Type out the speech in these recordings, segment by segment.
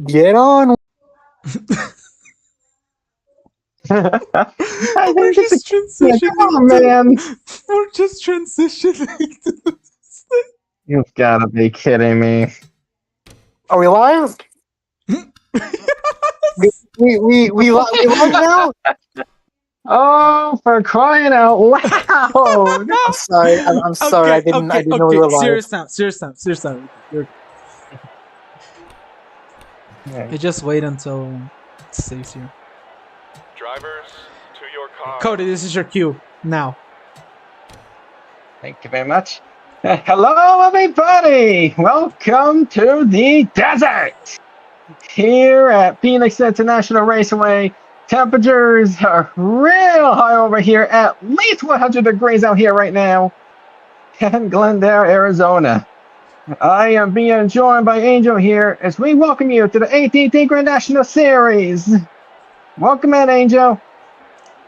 Get on. I We're think it's a just transitioning oh man. We're just transitioning to You've gotta be kidding me. Are we live? We live now? Oh, for crying out loud! I'm sorry. I'm sorry. I didn't know we were live. Serious time. Okay, just wait until it saves here. Drivers, to your car. Cody, this is your cue now. Thank you very much. Hello, everybody! Welcome to the desert! Here at Phoenix International Raceway, temperatures are real high over here, at least 100 degrees out here right now in Glendale, Arizona. I am being joined by Angel here as we welcome you to the AT&T Grand National Series. Welcome in, Angel.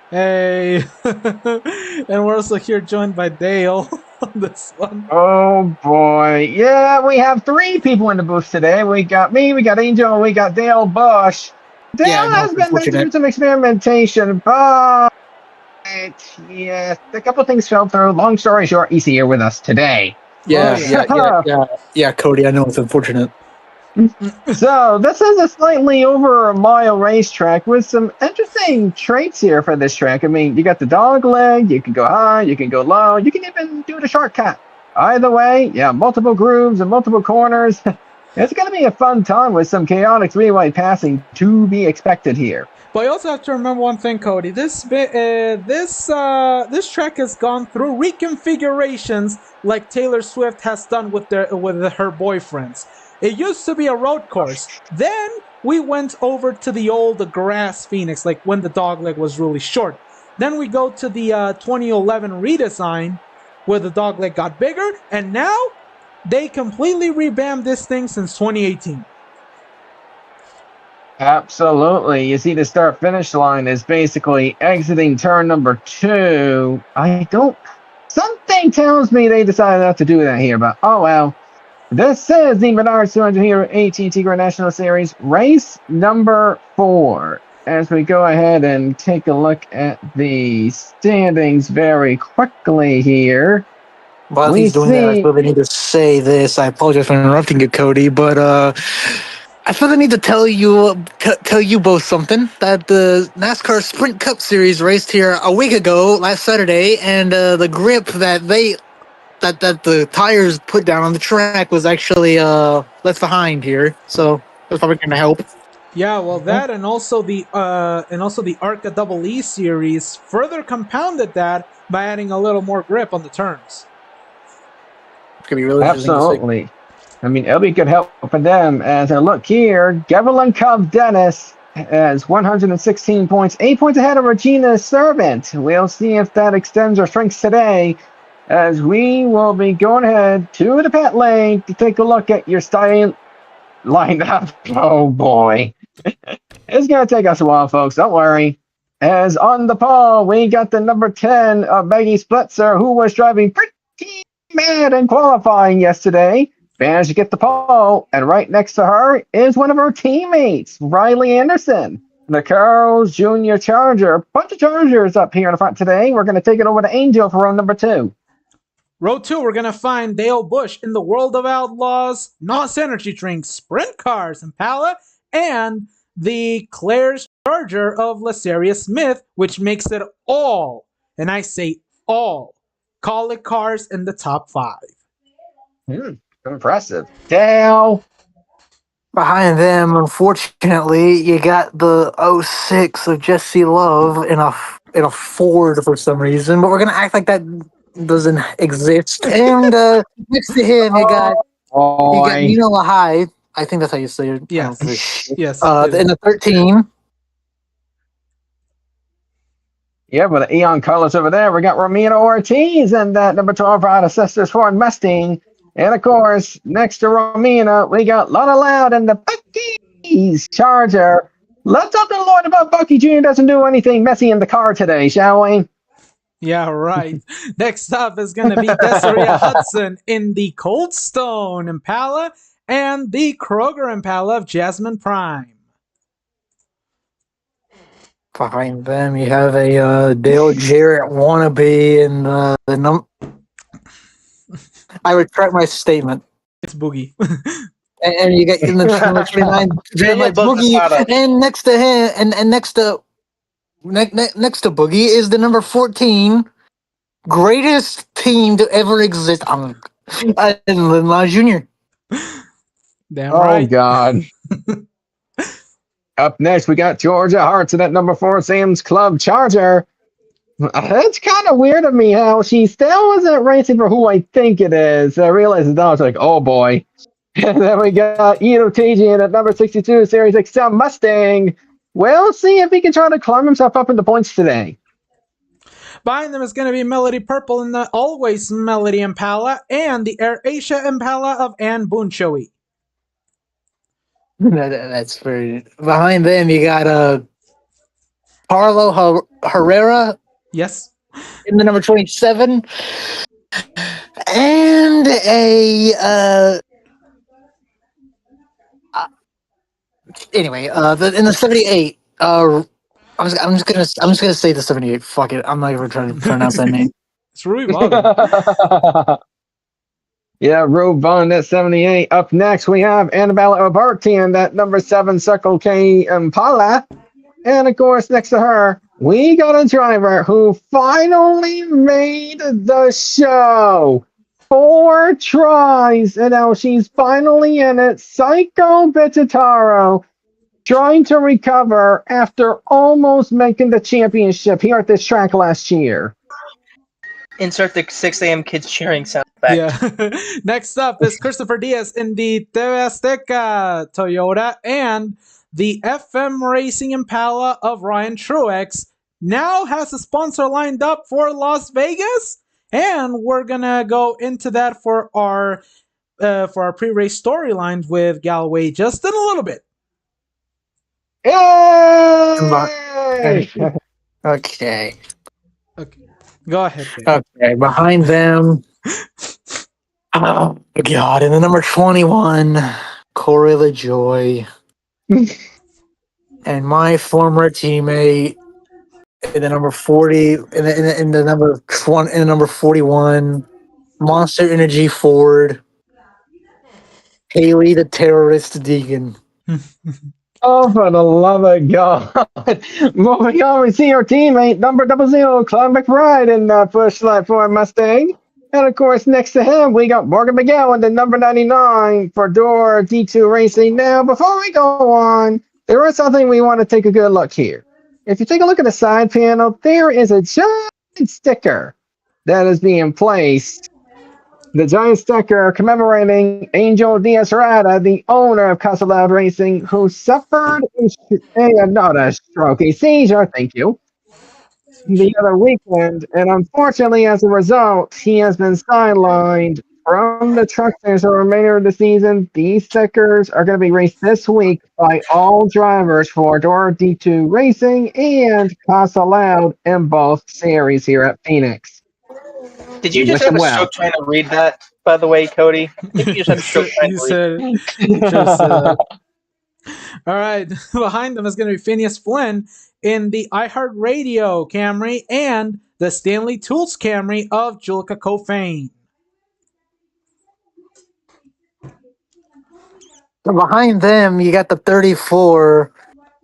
Hey, and we're also here joined by Dale on this one. Oh boy, yeah, we have 3 people in the booth today. We got me, we got Angel, and we got Dale Bush. Dale Yeah, I know, has it's been making unfortunate. some experimentation, but yes, a couple things fell through. Long story short, he's here with us today. Yeah, Cody, I know it's unfortunate. So this is a slightly over a mile racetrack with some interesting traits here for this track. I mean, you got the dog leg, you can go high, you can go low, you can even do the shortcut. Either way, yeah, multiple grooves and multiple corners. It's going to be a fun time with some chaotic three-way passing to be expected here. But you also have to remember one thing, Cody. This track has gone through reconfigurations like Taylor Swift has done with her boyfriends. It used to be a road course. Then we went over to the old grass Phoenix, like when the dogleg was really short. Then we go to the 2011 redesign where the dogleg got bigger, and now they completely revamped this thing since 2018. Absolutely. You see the start-finish line is basically exiting turn number 2. Something tells me they decided not to do that here, but oh well. This is the MENARDS 200 here at AT&T Grand National Series, race number 4. As we go ahead and take a look at the standings very quickly here. While he's doing that, I feel the need to say this. I apologize for interrupting you, Cody, but I feel the need to tell you both something. That the NASCAR Sprint Cup Series raced here a week ago, last Saturday, and the grip that the tires put down on the track was actually left behind here. So that's probably going to help. Yeah, well, that and also the ARCA Double E series further compounded that by adding a little more grip on the turns. It's gonna be really absolutely. I mean, it'll be good help for them. As I look here, Gevelin Cub Dennis has 116 points, 8 points ahead of Regina Servant. We'll see if that extends or shrinks today, as we will be going ahead to the pit lane to take a look at your style lineup. Oh boy. It's going to take us a while, folks. Don't worry. As on the pole, we got the number 10 of Maggie Splitzer, who was driving pretty mad in qualifying yesterday. Managed to get the pole, and right next to her is one of her teammates, Riley Anderson, the Carl's Jr. Charger. Bunch of Chargers up here in the front today. We're going to take it over to Angel for row number 2. Row 2, we're going to find Dale Bush in the World of Outlaws, NOS Energy Drinks, Sprint Cars, Impala, and the Claire's Charger of Laceria Smith, which makes it all, and I say all, Call-It cars in the top 5. Impressive. Dale. Behind them, unfortunately, you got the 06 of Jesse Love in a Ford for some reason, but we're gonna act like that doesn't exist. And next to him, you got Nino Lahai. I think that's how you say it. Yes. Yes. In the 13. Yeah, with the Eon colors over there, we got Romina Ortiz and that number 12 out of Sisters Ford Mustang. And of course, next to Romina, we got Lana Loud and the Bucky's Charger. Let's talk to the Lord about Bucky Jr. doesn't do anything messy in the car today, shall we? Yeah, right. Next up is going to be Desiree Hudson in the Cold Stone Impala and the Kroger Impala of Jasmine Prime. Behind them, you have a Dale Jarrett wannabe, and I retract my statement. It's Boogie. And you get in the number 29, driven by Daniel booked the Boogie, product. and next to him, and next to next to Boogie is the number 14 greatest team to ever exist. And Lin La Jr. Damn Oh, right. God. Up next, we got Georgia Hearts in that number 4 Sam's Club Charger. It's kind of weird of me how she still wasn't racing for who I think it is. I realized it now. It's like, oh boy. And then we got Ito Tajian at number 62 Series XL Mustang. We'll see if he can try to climb himself up into points today. Behind them is going to be Melody Purple in the Always Melody Impala and the Air Asia Impala of Ann Bunchoey. That's very. Behind them, you got Carlo Herrera Yes. in the number 27, and anyway, in the 78. I'm just gonna say the 78. Fuck it. I'm not even trying to pronounce that name. It's Rui Vaughan. Yeah, Roe Vaughn at 78. Up next, we have Annabella Obertian at number 7 Circle K Impala. And of course, next to her, we got a driver who finally made the show. 4 tries, and now she's finally in it. Psycho Bitataro, trying to recover after almost making the championship here at this track last year. Insert the 6 a.m. kids cheering sound effect. Yeah. Next up is Christopher Diaz in the TV Azteca Toyota and the FM Racing Impala of Ryan Truex. Now has a sponsor lined up for Las Vegas, and we're gonna go into that for our pre-race storylines with Galloway just in a little bit. Yay! Okay. Okay, go ahead. Dave. Okay. Behind them. Oh God! In the number 21, Corey LaJoy, and my former teammate in the number 40, in the number 20, in the number 41, Monster Energy Ford, Haley the terrorist Deegan. Oh, for the love of God. Moving on, we see our teammate, number 00, Cloud McBride in the first slot for Mustang. And of course, next to him, we got Morgan McGowan, the number 99 for Door D2 Racing. Now, before we go on, there is something we want to take a good look here. If you take a look at the side panel, there is a giant sticker that is being placed. The giant sticker commemorating Angel Diaz-Rada, the owner of Casa Loud Racing, who suffered not a stroke, a seizure, thank you, the other weekend. And unfortunately, as a result, he has been sidelined from the truck for the remainder of the season. These stickers are going to be raced this week by all drivers for Door D2 Racing and Casa Loud in both series here at Phoenix. Did you We just wish have him a well. stroke trying to read that, by the way, Cody? I think you just had a stroke trying He to read said, he just said that. All right, behind them is going to be Phineas Flynn in the iHeartRadio Camry and the Stanley Tools Camry of Julika Kofane. So behind them, you got the 34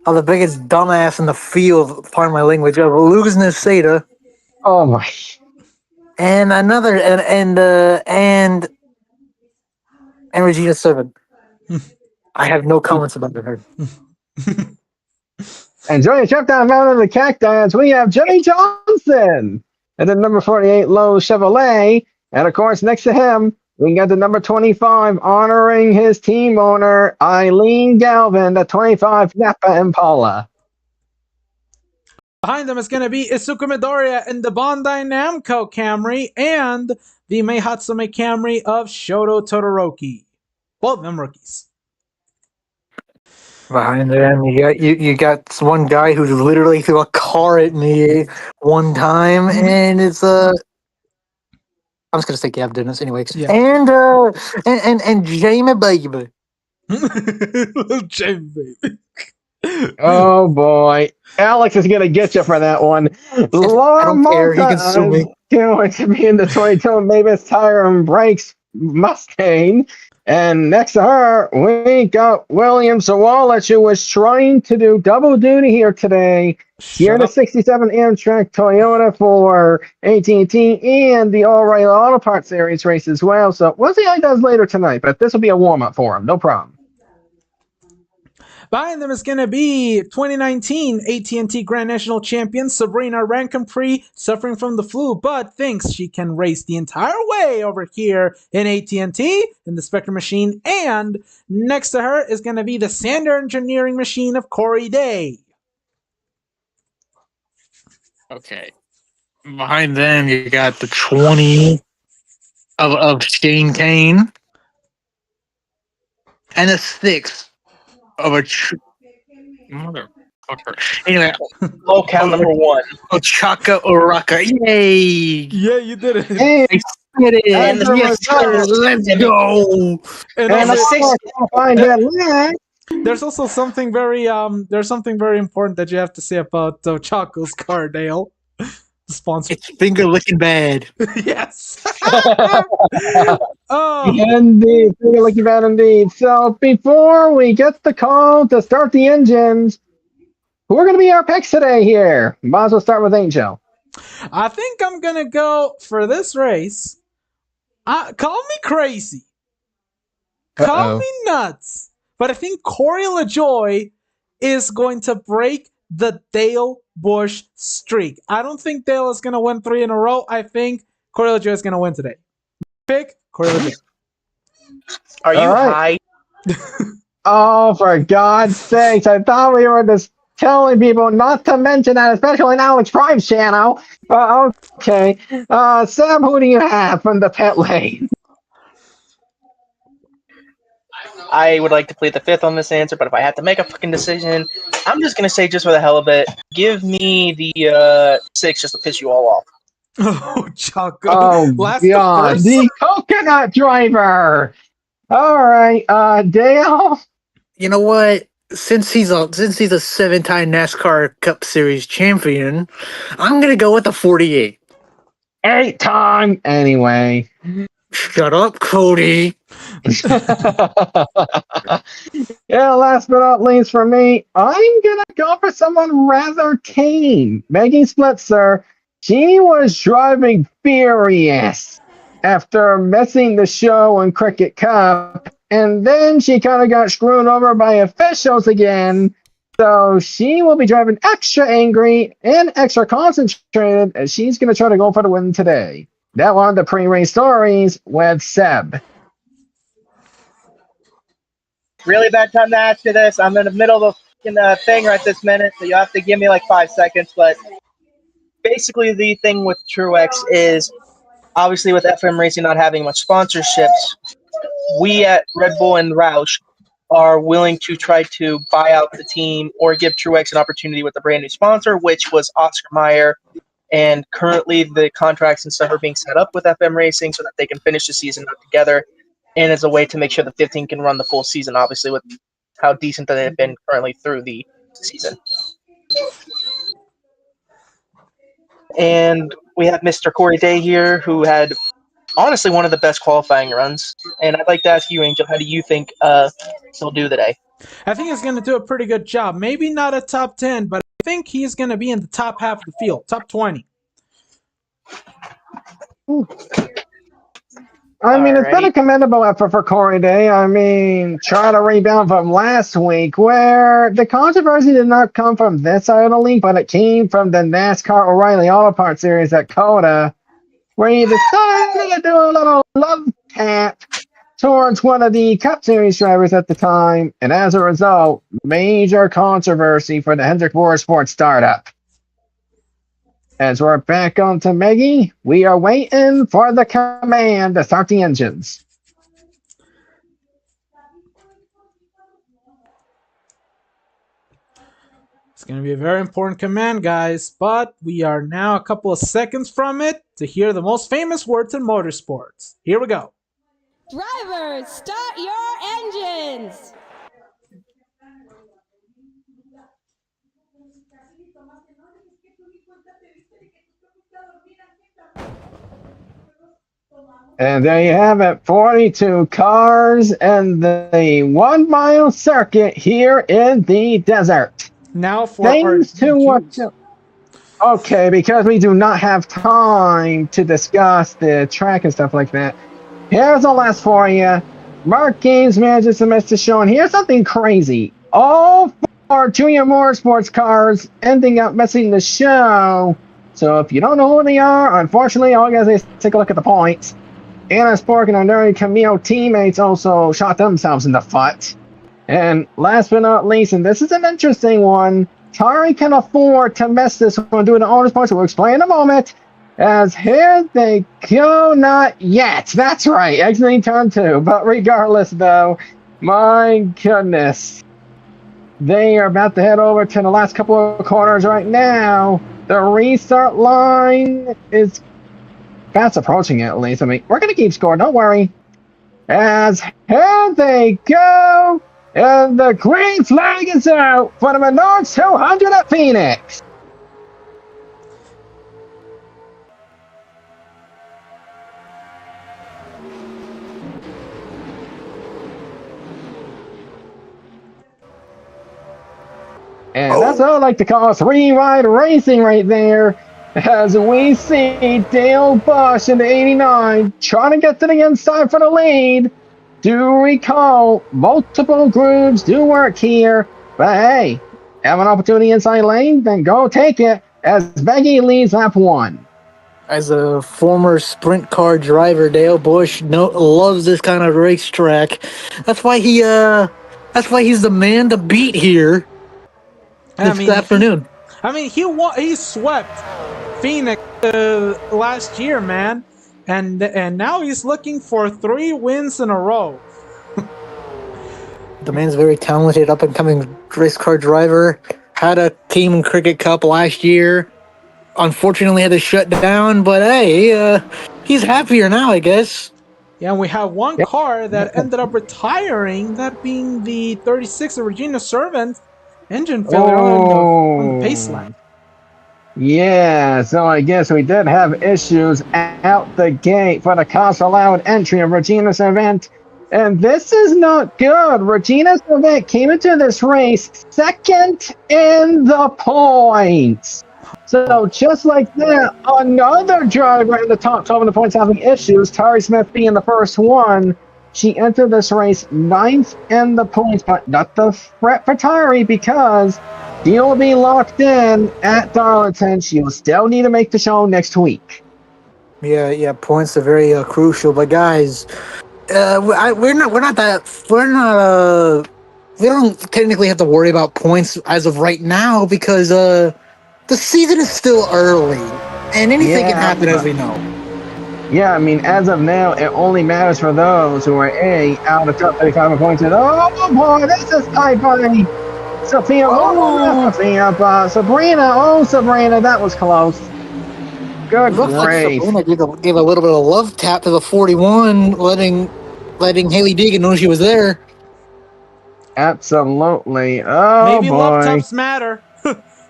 of the biggest dumbass in the field, pardon my language, of Luz Neseda, Oh my. and another and Regina Seven. I have no comments about her. And joining trip down Mountain of the Cactus, we have Jimmy Johnson. And then number 48, Lowe Chevrolet. And of course, next to him, we got the number 25, honoring his team owner, Eileen Galvin, the 25 Napa Impala. Behind them is going to be Isuku Midoriya in the Bondi Namco Camry and the Meihatsume Camry of Shoto Todoroki. Both of them rookies. Behind them, you got one guy who literally threw a car at me one time, and it's I'm just gonna say Gab Dennis anyway. Yeah. And Jamie baby. Jamie, baby. Oh boy. Alex is gonna get you for that one. I Laura don't care. He Malta can sue me. is going to be in the 22 Mavis Tire and Brakes Mustang. And next to her, we got William Sawalich, who was trying to do double duty here today. Here in the 67 Amtrak Toyota for AT&T and the O'Reilly Auto Parts Series race as well. So we'll see how he does later tonight, but this will be a warm-up for him. No problem. Behind them is going to be 2019 AT&T Grand National Champion Sabrina Rancompre, suffering from the flu, but thinks she can race the entire way over here in AT&T in the Spectre machine. And next to her is going to be the Sander Engineering machine of Corey Day. Okay. Behind them, you got the 20 of Shane Kane, and a 6 of a motherfucker. Anyway, Low count number 1. Ochaka Oraka. Yay! Yeah, you did it. Hey, I said it. And the Yes, sir. Let's go. And and the of six- course, we'll find that last. there's also something very important that you have to say about Choco's car, Dale. Sponsor. It's finger licking bad. Yes. Oh. Indeed, looking bad indeed. So before we get the call to start the engines, who are going to be our picks today here? Might as well start with Angel. I think I'm gonna go for this race. Call me crazy, call me nuts, but I think Corey LaJoy is going to break the Dale Busch streak. I don't think Dale is gonna win 3 in a row. I think Corey LaJoy is gonna win today. Pick Corey LaJoy. Are you All right. high? Oh, for God's sakes! I thought we were just telling people not to mention that, especially in Alex Prime's channel. Okay. Sam, who do you have from the pit lane? I would like to plead the fifth on this answer, but if I had to make a fucking decision, I'm just gonna say, just for the hell of it, give me the 6 just to piss you all off. Oh, Choco. Oh, Last God. first. The coconut driver. All right. Dale? You know what? Since he's a 7-time NASCAR Cup Series champion, I'm gonna go with the 48. 8-time. Anyway. Shut up, Cody. Yeah, last but not least for me, I'm gonna go for someone rather tame. Maggie Splitzer. She was driving furious after missing the show in Cricket Cup, and then she kind of got screwed over by officials again. So she will be driving extra angry and extra concentrated, as she's going to try to go for the win today. That one, the pre-race stories with Seb. Really bad time to ask you this. I'm in the middle of the fucking thing right this minute, so you have to give me like 5 seconds. But basically, the thing with Truex is, obviously, with FM Racing not having much sponsorships, we at Red Bull and Roush are willing to try to buy out the team or give Truex an opportunity with a brand new sponsor, which was Oscar Mayer. And currently, the contracts and stuff are being set up with FM Racing so that they can finish the season up together. And as a way to make sure the 15 can run the full season, obviously, with how decent that they've been currently through the season. And we have Mr. Corey Day here, who had honestly one of the best qualifying runs. And I'd like to ask you, Angel, how do you think he'll do today? I think he's going to do a pretty good job. Maybe not a top 10, but I think he's going to be in the top half of the field, top 20. I mean, it's been a commendable effort for Corey Day. I mean, trying to rebound from last week, where the controversy did not come from this side of the league, but it came from the NASCAR O'Reilly Auto Parts Series at COTA, where he decided to do a little love tap towards one of the Cup Series drivers at the time, and as a result, major controversy for the Hendrick Motorsports startup. As we're back onto Maggie, we are waiting for the command to start the engines. It's going to be a very important command, guys, but we are now a couple of seconds from it to hear the most famous words in motorsports. Here we go. Drivers, start your engines! And there you have it, 42 cars and the 1 mile circuit here in the desert. Now for Things our to watch. Okay, because we do not have time to discuss the track and stuff like that. Here's the list for you. Mark Games manages to miss the show, and here's something crazy. All 4 Junior Motorsports cars ending up missing the show. So if you don't know who they are, unfortunately, all you guys need to take a look at the points. Anna Spork and our Nerdy Camille teammates also shot themselves in the foot. And last but not least, and this is an interesting one, Tari can afford to miss this one due to owner's points. We'll explain in a moment. As here they go, not yet. That's right, exiting turn 2. But regardless, though, my goodness, they are about to head over to the last couple of corners right now. The restart line is fast approaching it, at least. I mean, we're going to keep score, don't worry. As here they go, and the green flag is out for the Menards 200 at Phoenix. And that's what I like to call 3-ride racing right there. As we see Dale Bush in the 89 trying to get to the inside for the lead. Do recall, multiple grooves do work here. But hey, have an opportunity inside lane, then go take it as Beggy leads lap 1. As a former sprint car driver, Dale Bush loves this kind of racetrack. That's why he's the man to beat here this afternoon. He swept Phoenix last year, man, and now he's looking for 3 wins in a row. The man's very talented, up and coming race car driver. Had a Cayman Cricket Cup last year. Unfortunately, had to shut down, but hey, he's happier now, I guess. Yeah, and we have one car that ended up retiring, that being the 36 of Regina Servant. Engine failure on the pace lap. Yeah, so I guess we did have issues out the gate for the cost allowed entry of Regina's event. And this is not good. Regina's event came into this race second in the points. So just like that, another driver in the top 12 in the points having issues, Tari Smith being the first one. She entered this race 9th in the points, but not the threat for Tari because she'll be locked in at Darlington. She'll still need to make the show next week. Yeah, points are very crucial. But guys, we don't technically have to worry about points as of right now because the season is still early and anything can happen, as we know. Yeah, I mean, as of now, it only matters for those who are out of the top 35 points. Oh boy, this is tight, buddy. Sophia, Sabrina, that was close. Good grief. Like Sabrina gave a little bit of love tap to the 41, letting Haley Deegan know she was there. Absolutely. Oh, maybe boy. love taps matter.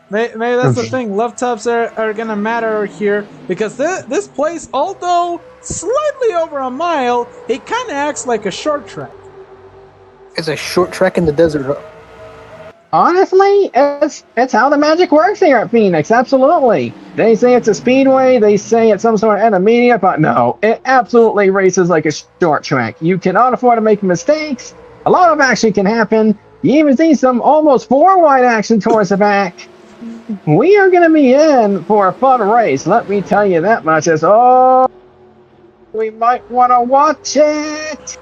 Maybe that's the thing. Love taps are gonna matter here because this place, although slightly over a mile, it kind of acts like a short track. It's a short track in the desert. Honestly, it's how the magic works here at Phoenix. Absolutely. They say it's a speedway. They say it's some sort of intermediate, but no, it absolutely races like a short track. You cannot afford to make mistakes. A lot of action can happen. You even see some almost 4-wide action towards the back. We are going to be in for a fun race. Let me tell you that much. We might want to watch it.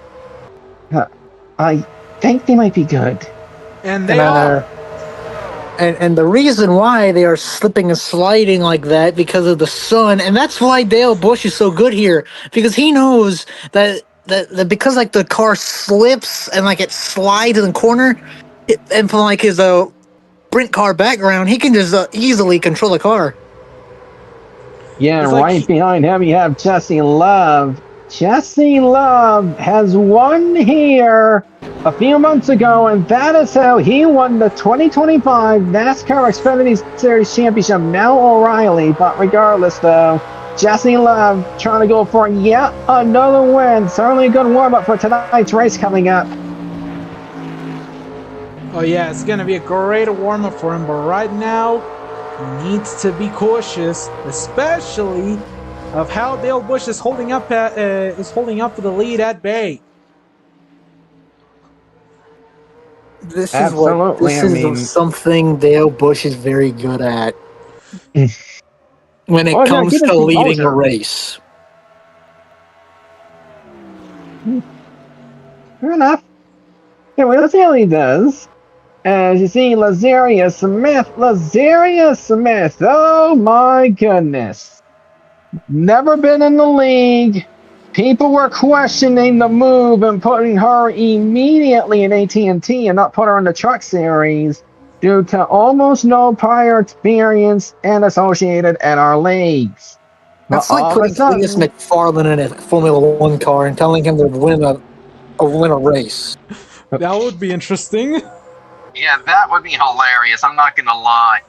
I think they might be good. And they are. And the reason why they are slipping and sliding like that because of the sun, and that's why Dale Bush is so good here, because he knows that because like the car slips and like it slides in the corner, and from like his sprint car background, he can just easily control a car. Yeah, It's like right he- behind him you have Jesse Love. Jesse Love has won here a few months ago, and that is how he won the 2025 NASCAR Xfinity Series Championship. Now O'Reilly, but regardless though, Jesse Love trying to go for yet another win. Certainly a good warm-up for tonight's race coming up. Oh yeah, it's gonna be a great warm-up for him, but right now he needs to be cautious, especially of how Dale Busch is holding up for the lead at Bay. This Absolutely, I mean, something Dale Busch is very good at when it oh yeah, keep comes his to leading a composure. race. Fair enough. Yeah, well, let's see how he does. As you see, Lazarius Smith, oh my goodness. Never been in the league. People were questioning the move and putting her immediately in AT&T and not put her in the Truck Series due to almost no prior experience and associated at our leagues. But That's like all of a putting Cleus sudden, McFarlane in a Formula One car and telling him to win a race. That would be interesting. yeah, that would be hilarious. I'm not gonna lie.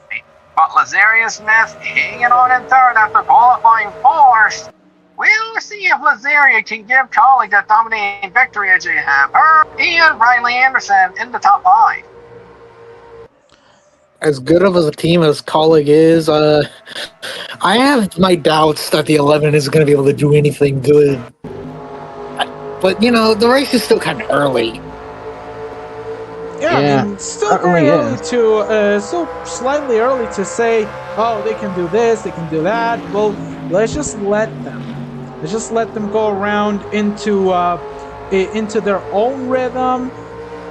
But Lazarius Smith hanging on in third after qualifying fourth. We'll see if Lazaria can give Colleague that dominating victory as you have her and Riley Anderson in the top 5. As good of a team as Colleague is, I have my doubts that the 11 is going to be able to do anything good. But, you know, the race is still kind of early. Yeah, Yeah, I mean, still certainly very early is. still slightly early to say, oh, they can do this, they can do that. Well, let's just let them. Let's just let them go around into their own rhythm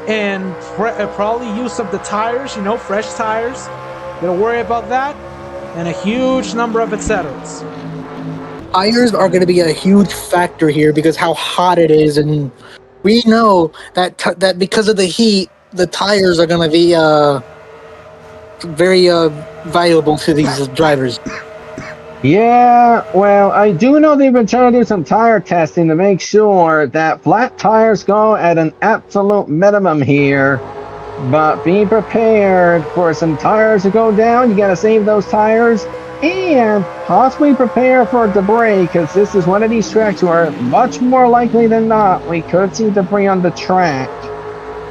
and probably use up the tires, fresh tires. Don't worry about that. And a huge number of etceteras. Tires are going to be a huge factor here because how hot it is, and we know that that because of the heat, the tires are going to be very valuable to these drivers. Yeah, well, I do know they've been trying to do some tire testing to make sure that flat tires go at an absolute minimum here. But be prepared for some tires to go down. You got to save those tires and possibly prepare for debris because this is one of these tracks where much more likely than not we could see debris on the track.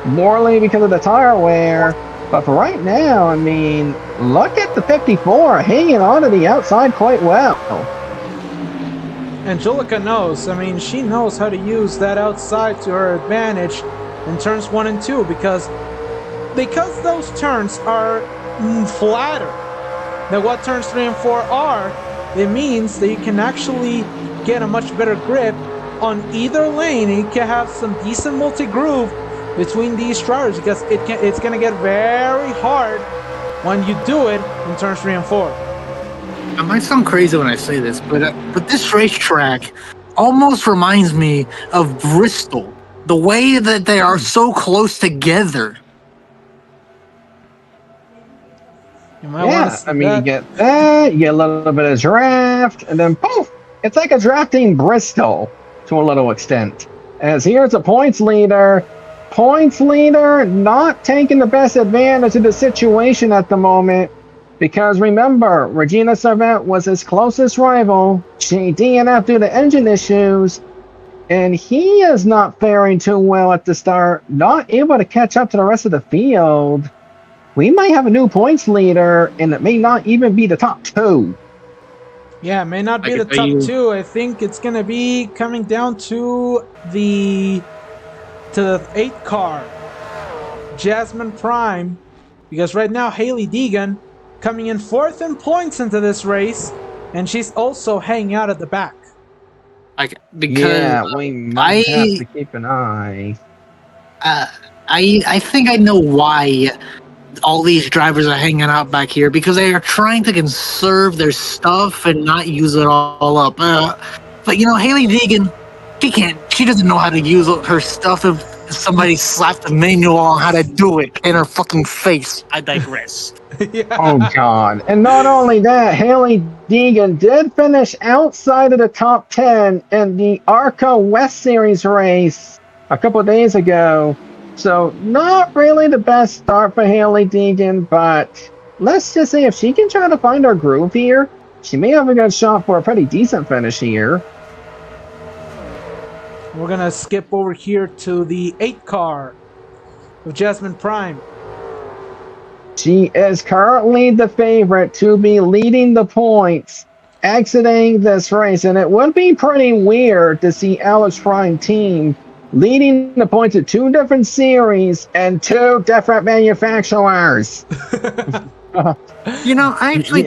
Morely because of the tire wear. But for right now, I mean, look at the 54 hanging on to the outside quite well. Angelica knows. I mean, she knows how to use that outside to her advantage in turns 1 and 2 because those turns are flatter than what turns 3 and 4 are. It means that you can actually get a much better grip on either lane and you can have some decent multi-groove between these drivers because it's going to get very hard when you do it in turns 3 and 4. I might sound crazy when I say this, but this racetrack almost reminds me of Bristol. The way that they are so close together. Yeah, I mean, you get that, you get a little bit of draft, and then poof! It's like a drafting Bristol to a little extent. As here's a points leader. Points leader not taking the best advantage of the situation at the moment. Because remember, Regina Servette was his closest rival. She DNF'd due to engine issues. And he is not faring too well at the start. Not able to catch up to the rest of the field. We might have a new points leader, and it may not even be the top 2. Yeah, it may not be the top 2. I think it's going to be coming down to the 8th car, Jasmine Prime, because right now Hailie Deegan coming in 4th in points into this race, and she's also hanging out at the back. Yeah, we might have to keep an eye. I think I know why all these drivers are hanging out back here because they are trying to conserve their stuff and not use it all up. But you know, Hailie Deegan, she doesn't know how to use her stuff Somebody slapped the manual on how to do it in her fucking face. I digress. Yeah. Oh God! And not only that, Haley Deegan did finish outside of the top 10 in the ARCA West Series race a couple of days ago. So not really the best start for Haley Deegan, but let's just say if she can try to find her groove here, she may have a good shot for a pretty decent finish here. We're going to skip over here to the 8 car of Jasmine Prime. She is currently the favorite to be leading the points exiting this race, and it would be pretty weird to see Alex Prime team leading the points of 2 different series and 2 different manufacturers. You know, I actually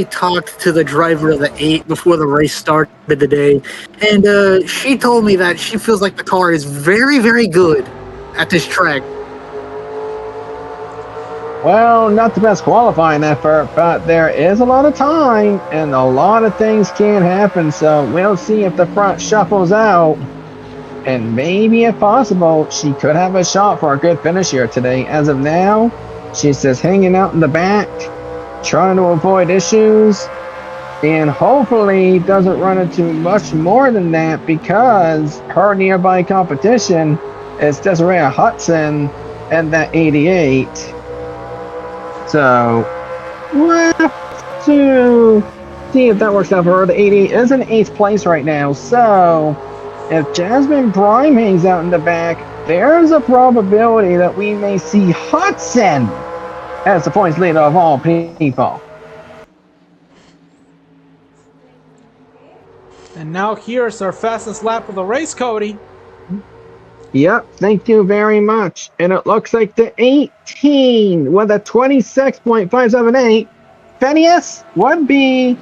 talked to the driver of the 8 before the race started today, and she told me that she feels like the car is very, very good at this track. Well, not the best qualifying effort, but there is a lot of time and a lot of things can happen, so we'll see if the front shuffles out. And maybe, if possible, she could have a shot for a good finish here today. As of now, she's just hanging out in the back, trying to avoid issues, and hopefully doesn't run into much more than that, because her nearby competition is Desiree Hudson and that 88. So we'll have to see if that works out for her. The 88 is in 8th place right now, so if Jasmine Prime hangs out in the back, there's a probability that we may see Hudson as the points leader of all people. And now here's our fastest lap of the race, Cody. Yep, thank you very much. And it looks like the 18 with a 26.578, Phineas would be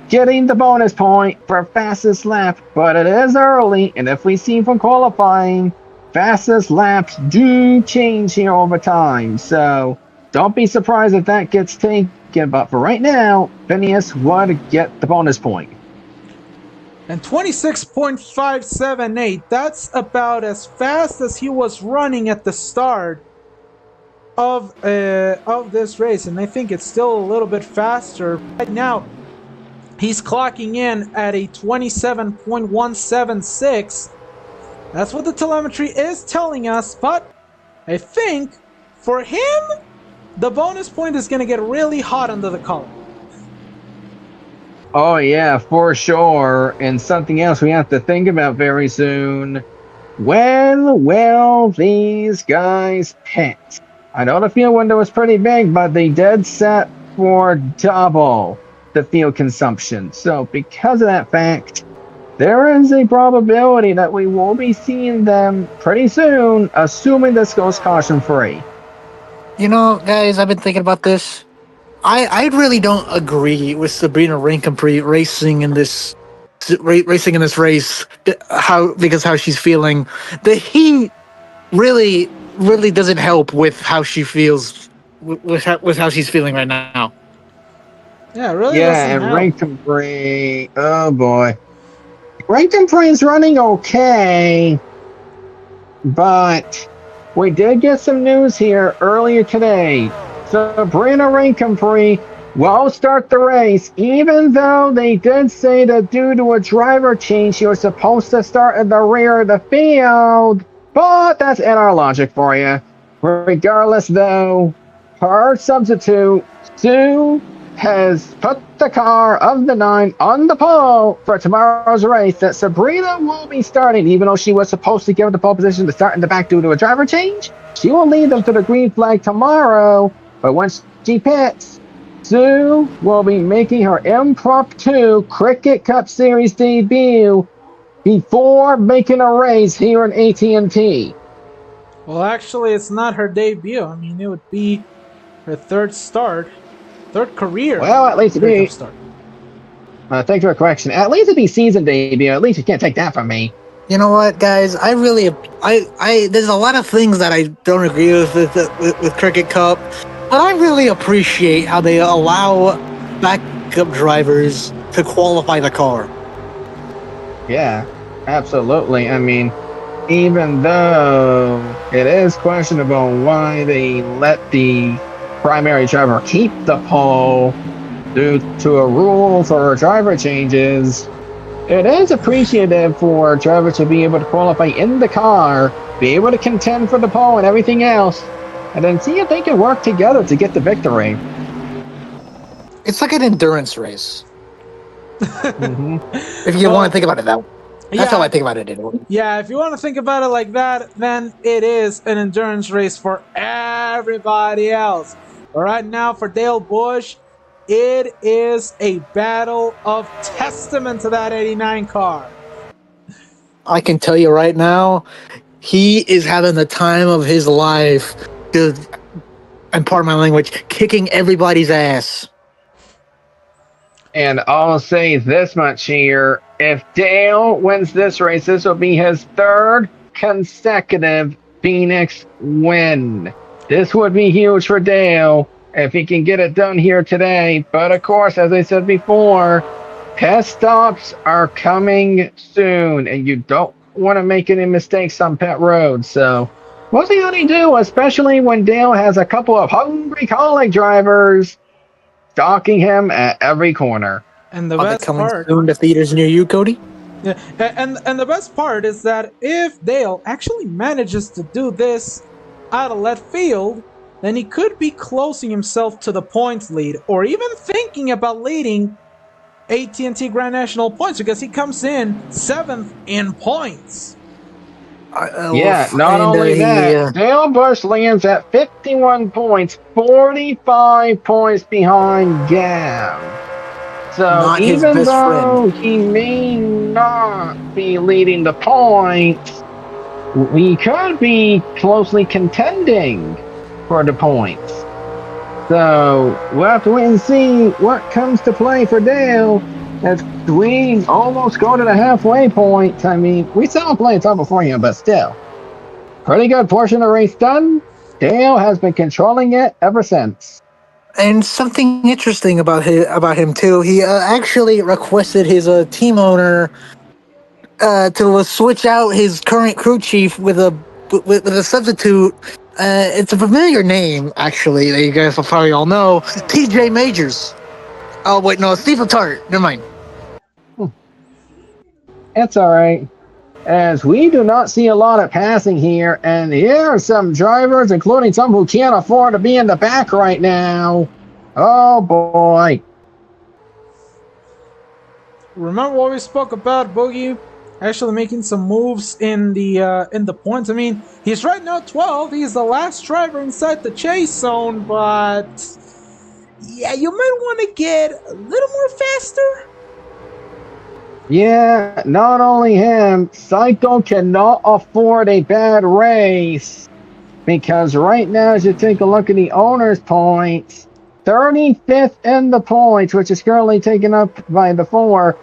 getting the bonus point for fastest lap, but it is early, and if we see from qualifying, fastest laps do change here over time. So don't be surprised if that gets taken, but for right now, Phineas would get the bonus point. And 26.578, that's about as fast as he was running at the start of this race. And I think it's still a little bit faster. Right now, he's clocking in at a 27.176. That's what the telemetry is telling us. But I think for him, the bonus point is going to get really hot under the collar. Oh yeah, for sure. And something else we have to think about very soon. When will these guys pit? I know the fuel window is pretty big, but they did set for double the fuel consumption. So because of that fact, there is a probability that we will be seeing them pretty soon, assuming this goes caution free. You know, guys, I've been thinking about this. I really don't agree with Sabrina Rinkenpree racing in this race. Because how she's feeling. The heat really doesn't help with how she feels with how she's feeling right now. Yeah, really. Yeah, and Rinkenpree, oh boy, Rinkenpree's running okay, but we did get some news here earlier today. Sabrina Rinkenpree will start the race, even though they did say that due to a driver change, she was supposed to start at the rear of the field. But that's in our logic for you. Regardless, though, her substitute, Sue, has put the car of the 9 on the pole for tomorrow's race that Sabrina will be starting, even though she was supposed to give the pole position to start in the back due to a driver change. She will lead them to the green flag tomorrow. But once she pits, Sue will be making her impromptu Cricket Cup Series debut before making a race here in AT&T. Well, actually, it's not her debut. I mean, it would be her third career. Well, at least it'd be. Thanks for the correction. At least it'd be season debut. At least you can't take that from me. You know what, guys? I there's a lot of things that I don't agree with Cricket Cup. But I really appreciate how they allow backup drivers to qualify the car. Yeah, absolutely. I mean, even though it is questionable why they let the primary driver keep the pole due to a rule for driver changes, it is appreciative for drivers to be able to qualify in the car, be able to contend for the pole and everything else, and then see if they can work together to get the victory. It's like an endurance race. Mm-hmm. If you want to think about it that way. That's how I Yeah, think about it anyway. yeah. If you want to think about it like that, then it is an endurance race for everybody else. But right now, for Dale Bush, it is a battle of testament to that '89 car. I can tell you right now, he is having the time of his life. Dude, and pardon my language, kicking everybody's ass. And I'll say this much here. If Dale wins this race, this will be his third consecutive Phoenix win. This would be huge for Dale if he can get it done here today. But of course, as I said before, pit stops are coming soon, and you don't want to make any mistakes on pit road. So what's he going to do, especially when Dale has a couple of hungry colleague drivers stalking him at every corner? And the Are they best coming part, soon to theaters near you, Cody? yeah, and the best part is that if Dale actually manages to do this out of left field, then he could be closing himself to the points lead, or even thinking about leading AT&T Grand National points, because he comes in 7th in points. Yeah, not only that, Dale Bush lands at 51 points, 45 points behind Gab. So Not his even best though friend. he may not be leading the points, we could be closely contending for the points. So we'll have to wait and see what comes to play for Dale as we almost go to the halfway point. I mean, we saw him playing time beforehand, but still. Pretty good portion of the race done. Dale has been controlling it ever since. And something interesting about him too. He actually requested his team owner to switch out his current crew chief with a substitute. It's a familiar name, actually, that you guys will probably all know. T.J. Majors. Oh wait, no, Steve Tart. Never mind. It's all right, as we do not see a lot of passing here, and here are some drivers, including some who can't afford to be in the back right now. Oh boy. Remember what we spoke about, Boogie? Actually making some moves in the points. I mean, he's right now 12. He's the last driver inside the chase zone, but yeah, you might want to get a little more faster. Yeah, not only him, Psycho cannot afford a bad race, because right now, as you take a look at the owner's points, 35th in the points, which is currently taken up by the 4,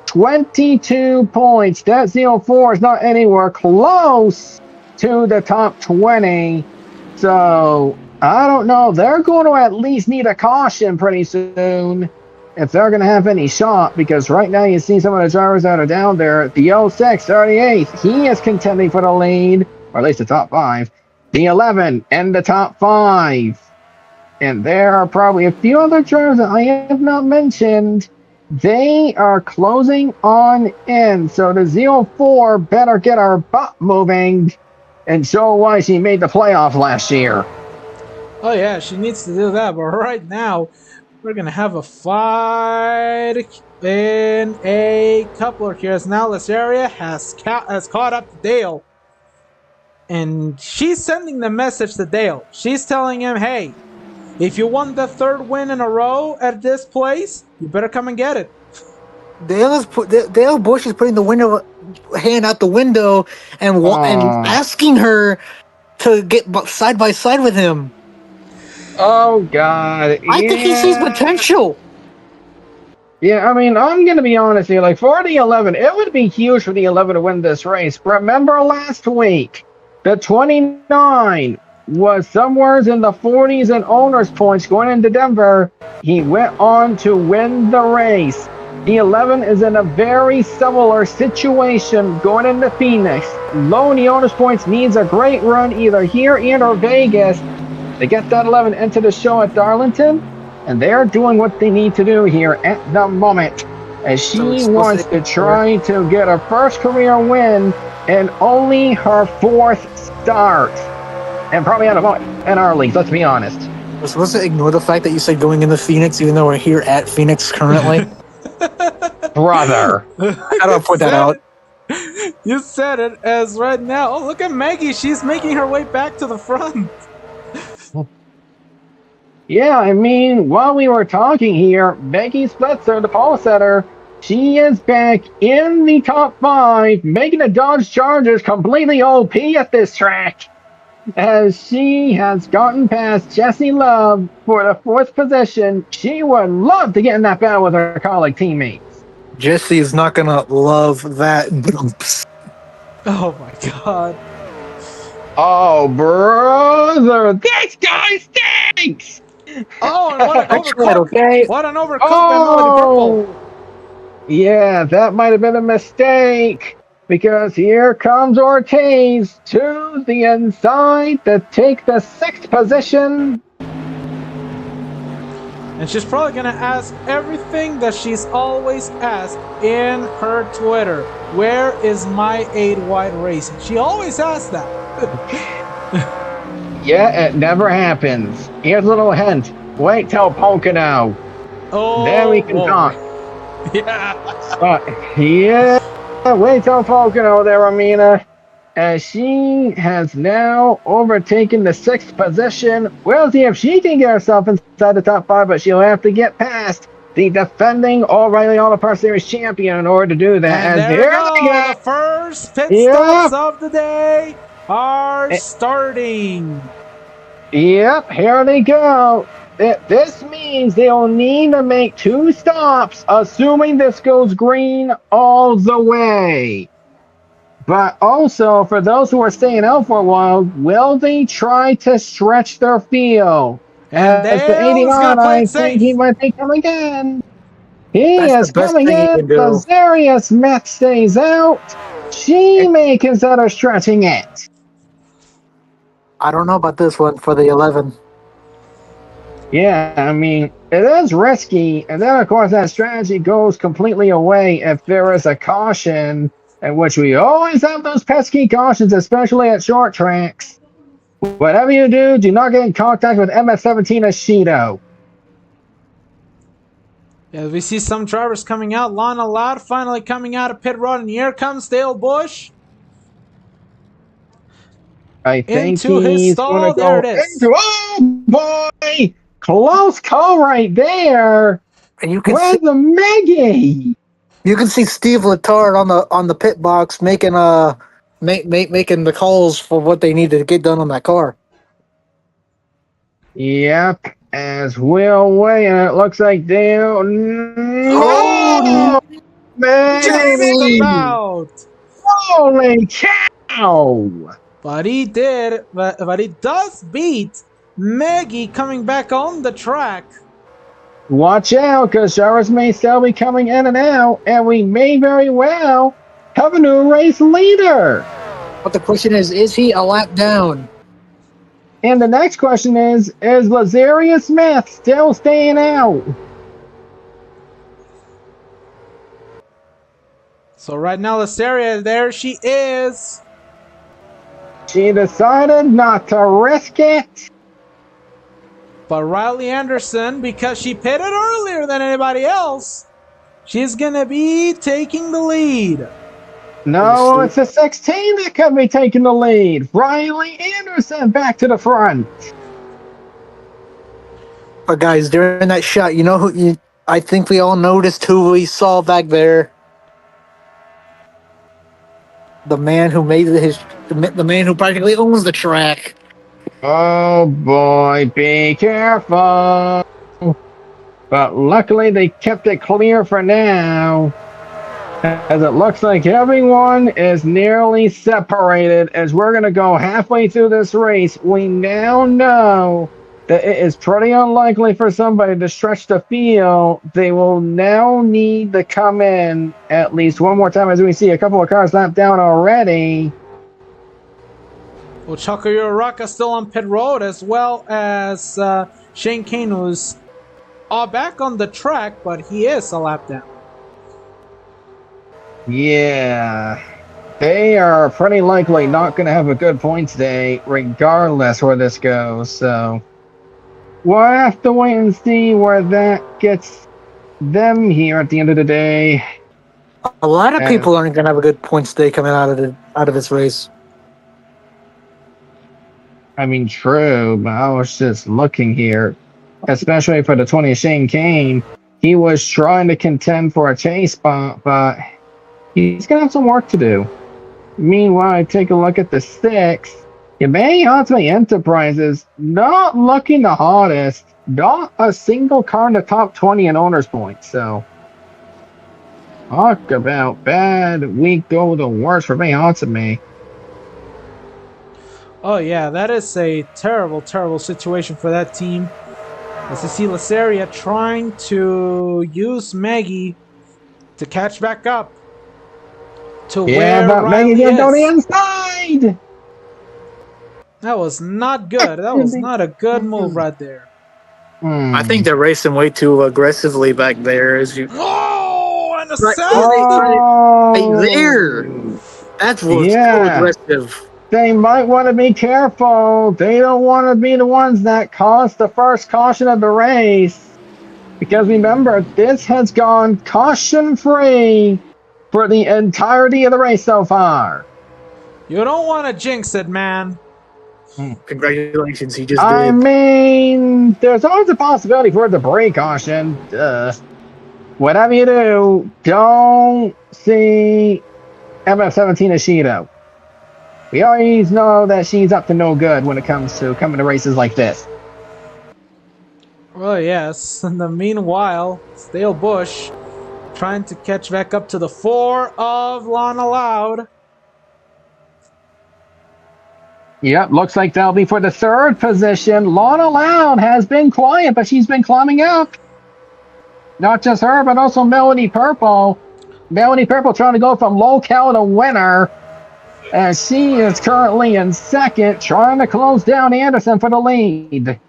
22 points. That Z04 is not anywhere close to the top 20. So, I don't know. They're going to at least need a caution pretty soon if they're going to have any shot, because right now you see some of the drivers that are down there. The 06, 38th, he is contending for the lead, or at least the top 5. The 11 in the top 5. And there are probably a few other drivers that I have not mentioned. They are closing on in. So the Z04 better get our butt moving and show why she made the playoff last year. Oh yeah, she needs to do that. But right now, we're gonna have a fight in a couple of years. Now Lazaria has caught up to Dale, and she's sending the message to Dale. She's telling him, "Hey, if you want the 3rd win in a row at this place, you better come and get it." Dale Bush is putting the hand out the window and asking her to get side by side with him. Oh, God. I think he sees potential. Yeah, I mean, I'm going to be honest here. Like, for the 11, it would be huge for the 11 to win this race. Remember last week, the 29 was somewhere in the 40s in owner's points going into Denver. He went on to win the race. The 11 is in a very similar situation going into Phoenix. Low in the owner's points needs a great run either here and or Vegas to get that 11 into the show at Darlington. And they're doing what they need to do here at the moment. As she wants to try to get her first career win and only her 4th start. And probably out of in our league, let's be honest. We're supposed to ignore the fact that you said going into Phoenix, even though we're here at Phoenix currently. Brother. How do I point that out? You said it as right now. Oh, look at Maggie. She's making her way back to the front. Yeah, I mean, while we were talking here, Maggie Splitzer, the pole setter, she is back in the top 5, making the Dodge Chargers completely OP at this track. As she has gotten past Jessie Love for the 4th position. She would love to get in that battle with her colleague teammates. Jessie is not gonna love that. Oh my god. Oh, brother, this guy stinks! Oh, and what an overcook. Okay. What an overcook by Melody Purple. Yeah, that might have been a mistake. Because here comes Ortiz to the inside to take the 6th position. And she's probably going to ask everything that she's always asked in her Twitter. Where is my 8 Wide Racing? She always asks that. Yeah, it never happens. Here's a little hint. Wait till Pocono. Oh, then we can talk. Yeah. Yeah. Wait till Pocono there, Amina. As she has now overtaken the 6th position. We'll see if she can get herself inside the top 5, but she'll have to get past the defending O'Reilly Auto Parts Series champion in order to do that. And there we go. The first pit stops of the day are starting. Yep, here they go. This means they'll need to make 2 stops, assuming this goes green all the way. But also, for those who are staying out for a while, will they try to stretch their field? And as the 81, I think he might be coming in. He is coming in. Azaria Smith stays out. She may consider stretching it. I don't know about this one for the 11. Yeah, I mean, it is risky. And then, of course, that strategy goes completely away if there is a caution, in which we always have those pesky cautions, especially at short tracks. Whatever you do, do not get in contact with MS-17 Ashido. Yeah, we see some drivers coming out. Lana Loud finally coming out of pit road, and here comes Dale Busch. I think into his he's stall. There it is. Oh boy! Close call right there. And you can Where's the Maggie? You can see Steve Letard on the pit box making making the calls for what they needed to get done on that car. Yep, as we'll weigh, and it looks like Dale. Oh, Maggie! Holy cow! But he did, but he does beat Maggie coming back on the track. Watch out, because drivers may still be coming in and out, and we may very well have a new race leader. But the question is he a lap down? And the next question is Lazaria Smith still staying out? So right now, Lazaria, there she is. She decided not to risk it. But Riley Anderson, because she pitted earlier than anybody else, she's going to be taking the lead. No, it's a 16 that could be taking the lead. Riley Anderson back to the front. But guys, during that shot, you know who? I think we all noticed who we saw back there. The man who made the man who practically owns the track. Oh boy, be careful. But luckily they kept it clear for now, as it looks like everyone is nearly separated. As we're going to go halfway through this race, we now know that it is pretty unlikely for somebody to stretch the field. They will now need to come in at least one more time, as we see a couple of cars lapped down already. Well, Chakayo Raka still on pit road, as well as Shane Kane, who's back on the track, but he is a lap down. Yeah. They are pretty likely not going to have a good points day, regardless where this goes. So we'll have to wait and see where that gets them here at the end of the day. A lot of people aren't going to have a good points day coming out of this race. I mean, true, but I was just looking here, especially for the 20 Shane Kane. He was trying to contend for a chase spot, but he's going to have some work to do. Meanwhile, take a look at the 6. Yamei Hatsumi Enterprises, not looking the hottest. Not a single car in the top 20 in owner's points. So, talk about bad week go the worst for Mei Hatsumi. Oh yeah, that is a terrible, terrible situation for that team. As you see Laceria trying to use Maggie to catch back up to where but Riley Maggie didn't go is. the inside. That was not good. That was not a good move right there. I think they're racing way too aggressively back there. As you Oh, and a right, set! right there. That was so aggressive. They might want to be careful. They don't want to be the ones that cause the first caution of the race. Because remember, this has gone caution-free for the entirety of the race so far. You don't want to jinx it, man. Congratulations, he just did. I mean, there's always a possibility for it to break caution. Whatever you do, don't see MF17 Ashido. We always know that she's up to no good when it comes to coming to races like this. Well, yes. In the meanwhile, Stale Bush trying to catch back up to the 4 of Lana Loud. Yep, looks like that'll be for the 3rd position. Lana Loud has been quiet, but she's been climbing up. Not just her, but also Melody Purple. Melody Purple trying to go from low-cal to winner. As she is currently in 2nd, trying to close down Anderson for the lead.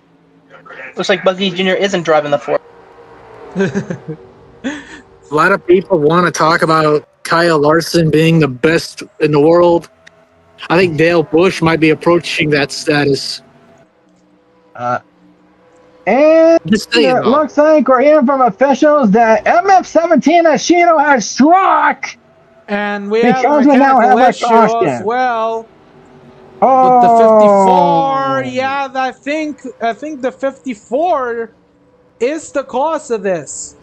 Looks like Buggy Jr. isn't driving the 4. A lot of people want to talk about Kyle Larson being the best in the world. I think Dale Bush might be approaching that status. And it looks like we're hearing from officials that MF17 Ashido has struck. And we have a mechanical issue as well. Oh. With the 54, yeah, I think the 54 is the cause of this.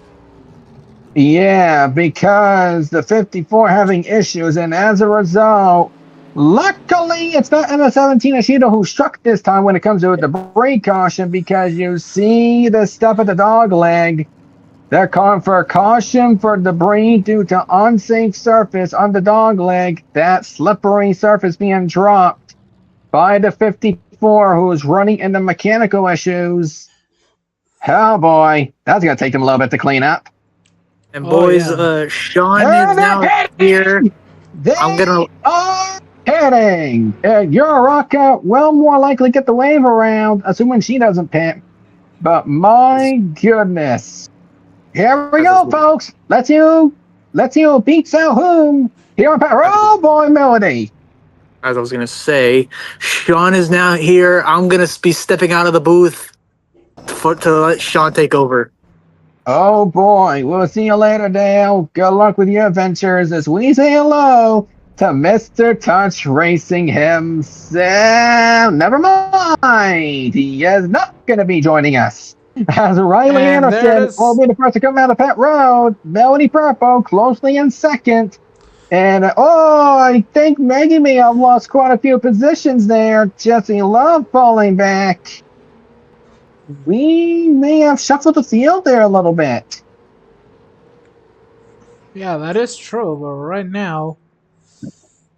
Yeah, because the 54 having issues, and as a result, luckily it's not MF17 Ashido who struck this time when it comes to the brake caution, because you see the stuff at the dog leg. They're calling for a caution for debris due to unsafe surface on the dog leg. That slippery surface being dropped by the 54 who is running into mechanical issues. Oh boy, that's going to take them a little bit to clean up. And boys, Sean is now here. They are heading. Uraraka will more likely get the wave around, assuming she doesn't pit. But my goodness. Here we go, folks. Let's you beats out whom. Here on oh boy, Melody. As I was gonna say, Sean is now here. I'm gonna be stepping out of the booth to let Sean take over. Oh boy, we'll see you later, Dale. Good luck with your adventures as we say hello to Mr. Touch Racing himself. Never mind, he is not gonna be joining us. As Riley Anderson will be the first to come out of pit road. Melody Purple closely in 2nd. And, I think Maggie may have lost quite a few positions there. Jesse Love falling back. We may have shuffled the field there a little bit. Yeah, that is true. But right now,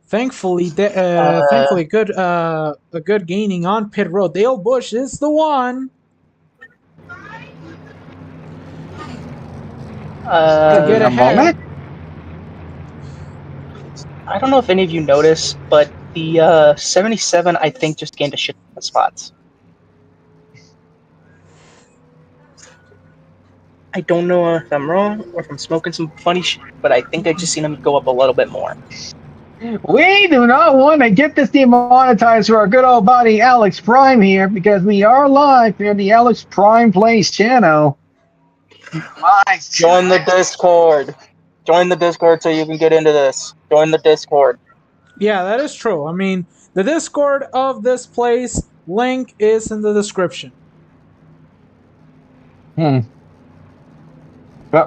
thankfully, a good gaining on pit road. Dale Bush is the one. To get a ahead. moment. I don't know if any of you noticed, but the 77 I think just gained a shit ton of spots. I don't know if I'm wrong or if I'm smoking some funny shit, but I think I just seen him go up a little bit more. We do not want to get this demonetized for our good old buddy Alex Prime here because we are live near the Alex Prime Plays channel. My Join the Discord. Join the Discord so you can get into this. Join the Discord. Yeah, that is true. I mean, the Discord of this place link is in the description. But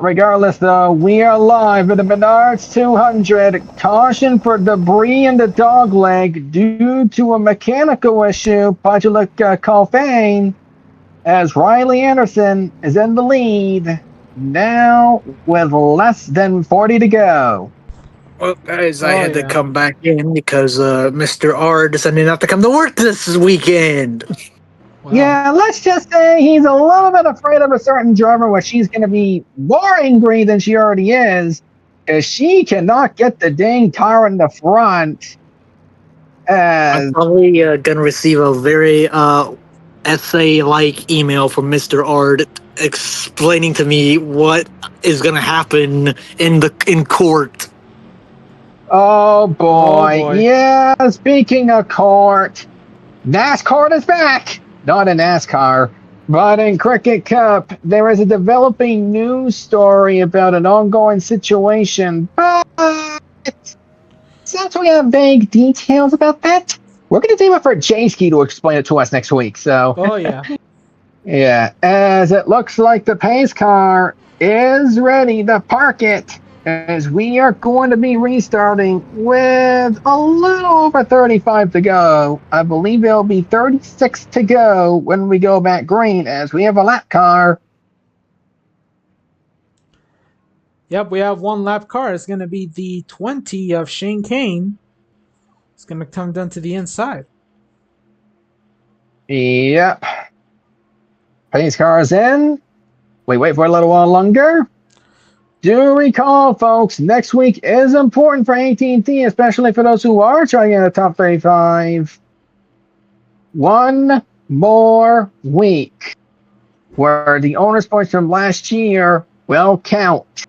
regardless, though, we are live at the Menards 200. Caution for debris in the dog leg due to a mechanical issue. Pajalik Colfane, as Riley Anderson is in the lead now with less than 40 to go. Well, guys, I Oh, had to yeah. come back in because Mr. R decided not to come to work this weekend. Wow. Yeah, let's just say he's a little bit afraid of a certain driver where she's going to be more angry than she already is because she cannot get the dang car in the front. I'm probably gonna receive a very essay-like email from Mr. R explaining to me what is gonna happen in court. Oh boy. Oh, boy. Yeah, speaking of court, NASCAR is back. Not in NASCAR, but in Cricket Cup, there is a developing news story about an ongoing situation. But since we have vague details about that, we're going to leave it for Jayski to explain it to us next week. So, Oh, yeah. yeah, as it looks like the pace car is ready to park it, as we are going to be restarting with a little over 35 to go. I believe it'll be 36 to go when we go back green, as we have a lap car. Yep, we have one lap car. It's going to be the 20 of Shane Kane. It's going to come down to the inside. Yep. Pace car's in. We wait for a little while longer. Do recall, folks, next week is important for AT&T, especially for those who are trying in the top 35. One more week where the owner's points from last year will count.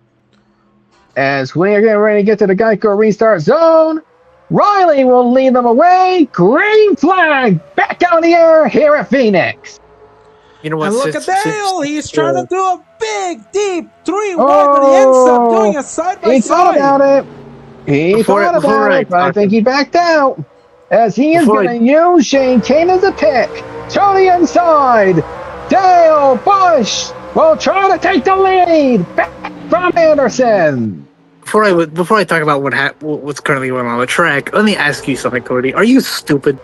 As we are getting ready to get to the Geico restart zone, Riley will lead them away. Green flag back out in the air here at Phoenix. You know what? And look at Dale. He's trying to do a big, deep 3 wide, but he ends up doing a side by He side. thought about it. He thought about it, but I think he backed out. As he is going to use Shane Kane as a pick. To the inside. Dale Bush will try to take the lead. Back from Anderson. Before I talk about what's currently going on the track, let me ask you something, Cody. Are you stupid?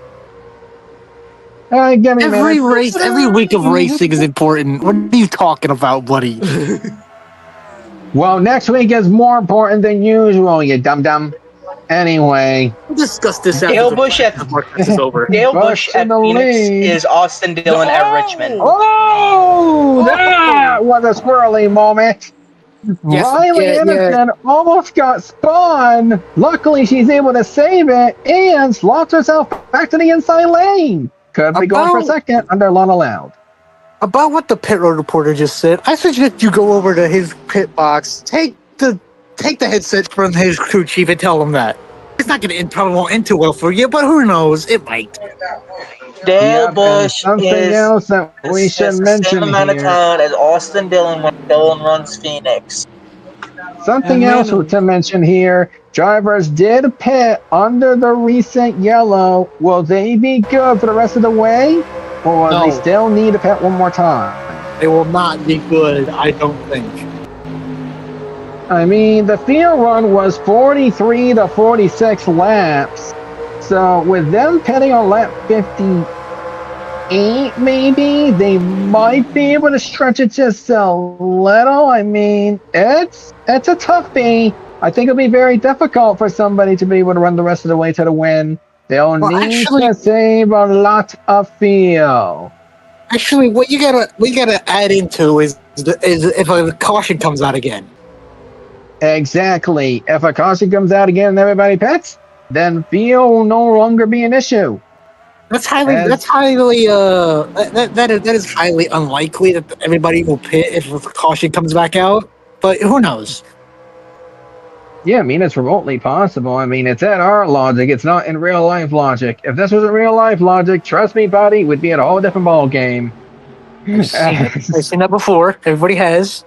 Give me a Every minute. race, every week of racing is important. What are you talking about, buddy? Well, next week is more important than usual, you dum-dum. Anyway. We'll discuss this after Dale Bush at the podcast is over. Dale Bush at Phoenix is Austin Dillon at Richmond. Oh, that was a swirly moment. Yes, Riley Anderson almost got spun. Luckily, she's able to save it and slots herself back to the inside lane. Could be going for a second under not allowed. About what the pit road reporter just said, I suggest you go over to his pit box, take the headset from his crew chief and tell him that. It's not going to probably won't end too well for you, but who knows? It might. Dale Bush something else that we should mention the same amount of here. time as Austin Dillon when Dillon runs Phoenix. Something else to mention here. Drivers did pit under the recent yellow. Will they be good for the rest of the way? Or will they still need to pit one more time? They will not be good, I don't think. I mean, the field run was 43 to 46 laps. So with them pitting on lap 58, maybe, they might be able to stretch it just a little. I mean, it's a toughie. I think it'll be very difficult for somebody to be able to run the rest of the way to the win. They'll need to save a lot of fuel. Actually, what you gotta add into is if a caution comes out again. Exactly. If a caution comes out again and everybody pets, then field will no longer be an issue. That's highly. As That is highly unlikely that everybody will pit if the caution comes back out. But who knows? yeah, I mean, it's remotely possible. I mean, it's at our logic. It's not in real life logic. If this was in real life logic, trust me, buddy, we'd be at a whole different ball game. I've seen that before. Everybody has.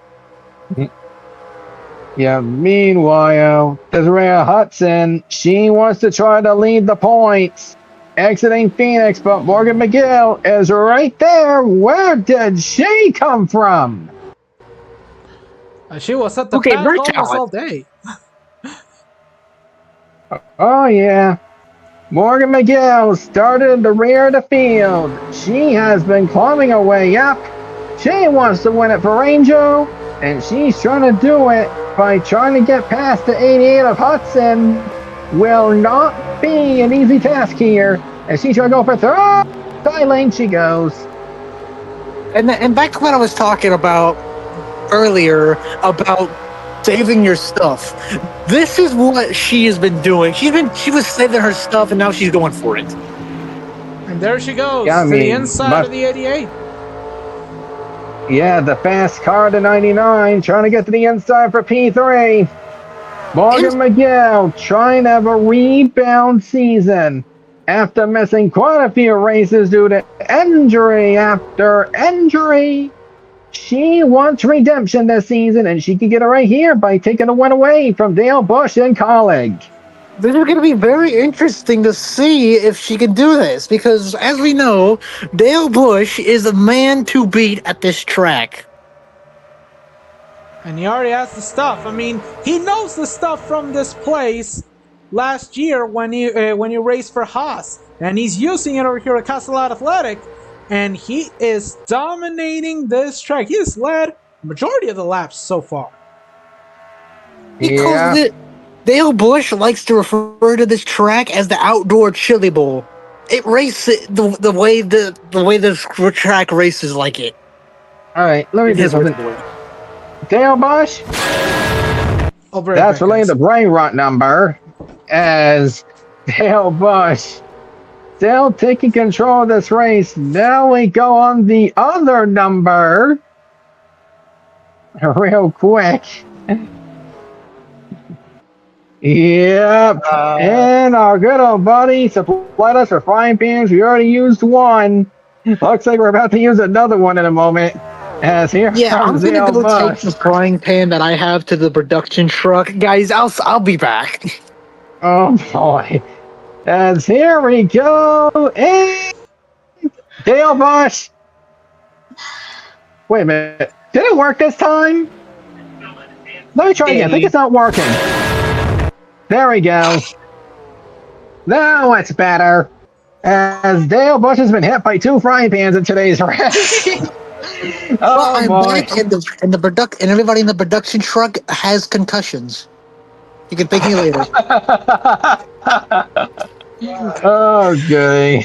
Yeah, meanwhile, Desiree Hudson, she wants to try to lead the points, exiting Phoenix, but Morgan McGill is right there. Where did she come from? She was at the Okay, back very almost talented. all day. Oh, yeah. Morgan McGill started in the rear of the field. She has been climbing her way up. She wants to win it for Angel, and she's trying to do it by trying to get past the 88 of Hudson. Will not be an easy task here, and she's trying to go for third. Side lane she goes. And back to what I was talking about earlier about saving your stuff. This is what she has been doing. She was saving her stuff, and now she's going for it. And there she goes Yeah, I to the mean, inside of the 88. Yeah, the fast car to 99, trying to get to the inside for P3. Morgan McGill trying to have a rebound season after missing quite a few races due to injury after injury. She wants redemption this season, and she can get it right here by taking a win away from Dale Bush in college. This is going to be very interesting to see if she can do this, because as we know, Dale Bush is a man to beat at this track. And he already has the stuff. I mean, he knows the stuff from this place last year when he raced for Haas. And he's using it over here at Castle Athletic. And he is dominating this track. He has led the majority of the laps so far. Because Dale Bush likes to refer to this track as the outdoor chili bowl. It races the way the track races like it. All right, let me do something. Dale Bush, that's related to brain rot number, as Dale Bush still taking control of this race. Now we go on the other number real quick. Yep, and our good old buddy supplied us for frying pans. We already used one. Looks like we're about to use another one in a moment. As here I'm comes gonna go Bush. take the frying pan that I have to the production truck, guys. I'll be back. Oh boy, as here we go, and Dale Bush. Wait a minute, did it work this time? Let me try again. I think it's not working. There we go. Now it's better. As Dale Bush has been hit by 2 frying pans in today's race. Oh boy! And everybody in the production truck has concussions. You can thank me later. Okay.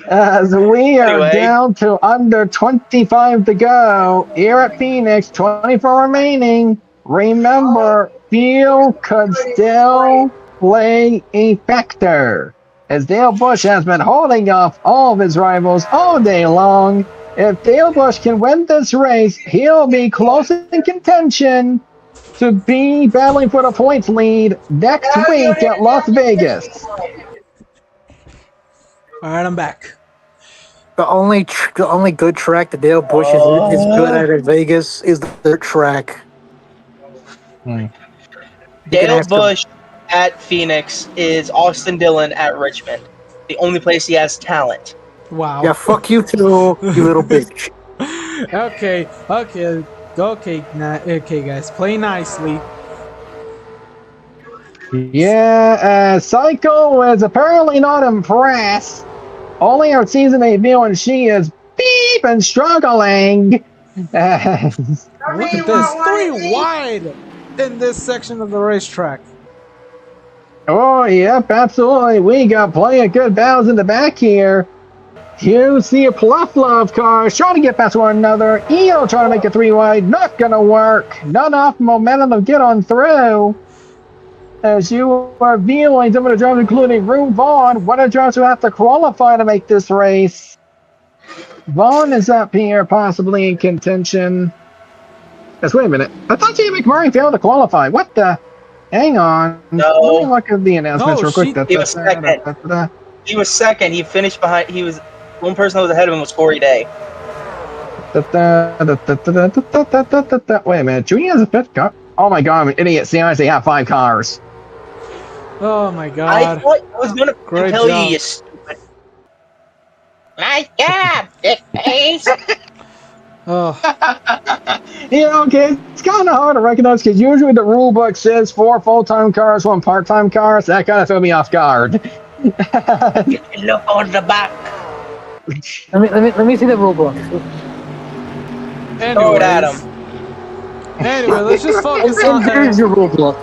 As we are down to under 25 to go here at Phoenix, 24 remaining. Remember, fuel could still play a factor, as Dale Bush has been holding off all of his rivals all day long. If Dale Bush can win this race, he'll be close in contention to be battling for the points lead next week at Las Vegas. All right, I'm back. The only good track that Dale Bush is good at Vegas is the dirt track. Dale Bush at Phoenix is Austin Dillon at Richmond. The only place he has talent. Wow. Yeah, fuck you too, you little bitch. Okay, guys, play nicely. Yeah, Psycho is apparently not impressed. Only her season debut, and she is beep and struggling. Look at this, 3 wide in this section of the racetrack. Oh, yep, absolutely. We got plenty of good battles in the back here. You see a plethora of cars trying to get past one another. EO trying to make a three-wide. Not going to work. Not enough momentum to get on through. As you are viewing some of the drivers, including Rue Vaughn, one of the drivers who have to qualify to make this race. Vaughn is up here, possibly in contention. Yes, wait a minute. I thought Jay McMurray failed to qualify. What the? Hang on. No. Let me look at the announcements real quick. He was second. He was second. He finished behind. He was one person that was ahead of him was Corey Day. Wait a minute. Junior has a fifth car. Oh my god, I'm an idiot. See, I honestly have 5 cars. Oh my god. I thought I was going to tell job. you, you stupid. Nice job, Dick Face. Oh. You know, okay, it's kind of hard to recognize because usually the rule book says 4 full-time cars, 1 part-time car, so that kind of threw me off guard. You can look on the back. Let me see the rule book. Throw it at him. Anyway, let's just focus on Here's your rule book.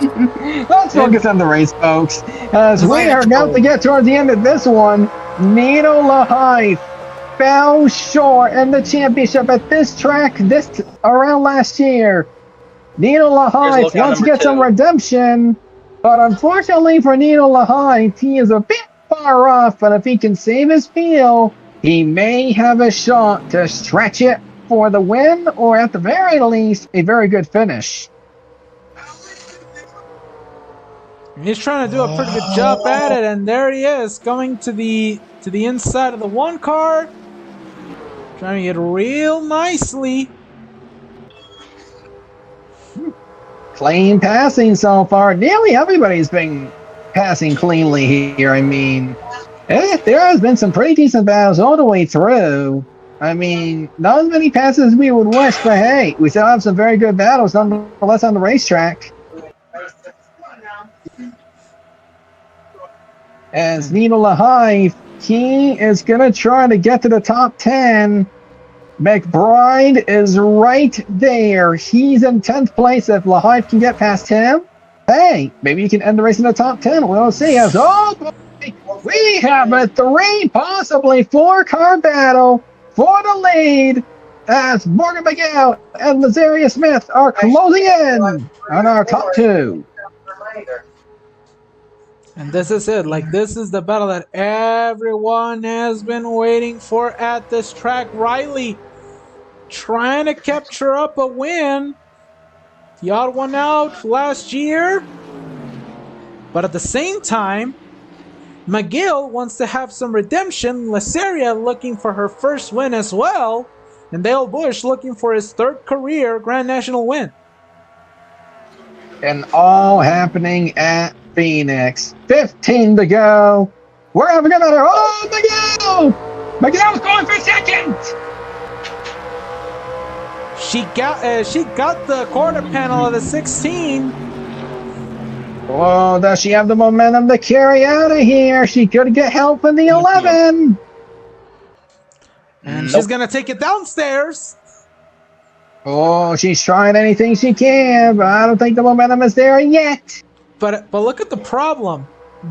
Let's focus on the race, folks. As we are about to get towards the end of this one, Nino Lahai fell short in the championship at this track around last year. Nino Lahai wants to get some redemption, but unfortunately for Nino Lahai, he is a bit far off, but if he can save his field, he may have a shot to stretch it for the win, or at the very least, a very good finish. He's trying to do a pretty good job at it, and there he is, going to the inside of the 1 car, trying to get real nicely. Clean passing so far. Nearly everybody's been passing cleanly here. I mean, there has been some pretty decent battles all the way through. I mean, not as many passes as we would wish, but hey, we still have some very good battles nonetheless on the racetrack. As Nino Lahai, he is going to try to get to the top 10. McBride is right there. He's in 10th place. If Lahai can get past him, hey, maybe you can end the race in the top 10. We'll see. As we have a 3, possibly 4 car battle for the lead as Morgan McGill and Lazaria Smith are closing in on our top 2. And this is it. Like, this is the battle that everyone has been waiting for at this track. Riley trying to capture up a win. The odd one out last year. But at the same time, McGill wants to have some redemption. Lazaria looking for her first win as well. And Dale Bush looking for his 3rd career Grand National win. And all happening at Phoenix. 15 to go. We're having another. Oh, Miguel! Miguel's going for 2nd. She got the quarter panel of the 16. Oh, does she have the momentum to carry out of here? She could get help in the 11. And she's gonna take it downstairs. Oh, she's trying anything she can, but I don't think the momentum is there yet. But look at the problem.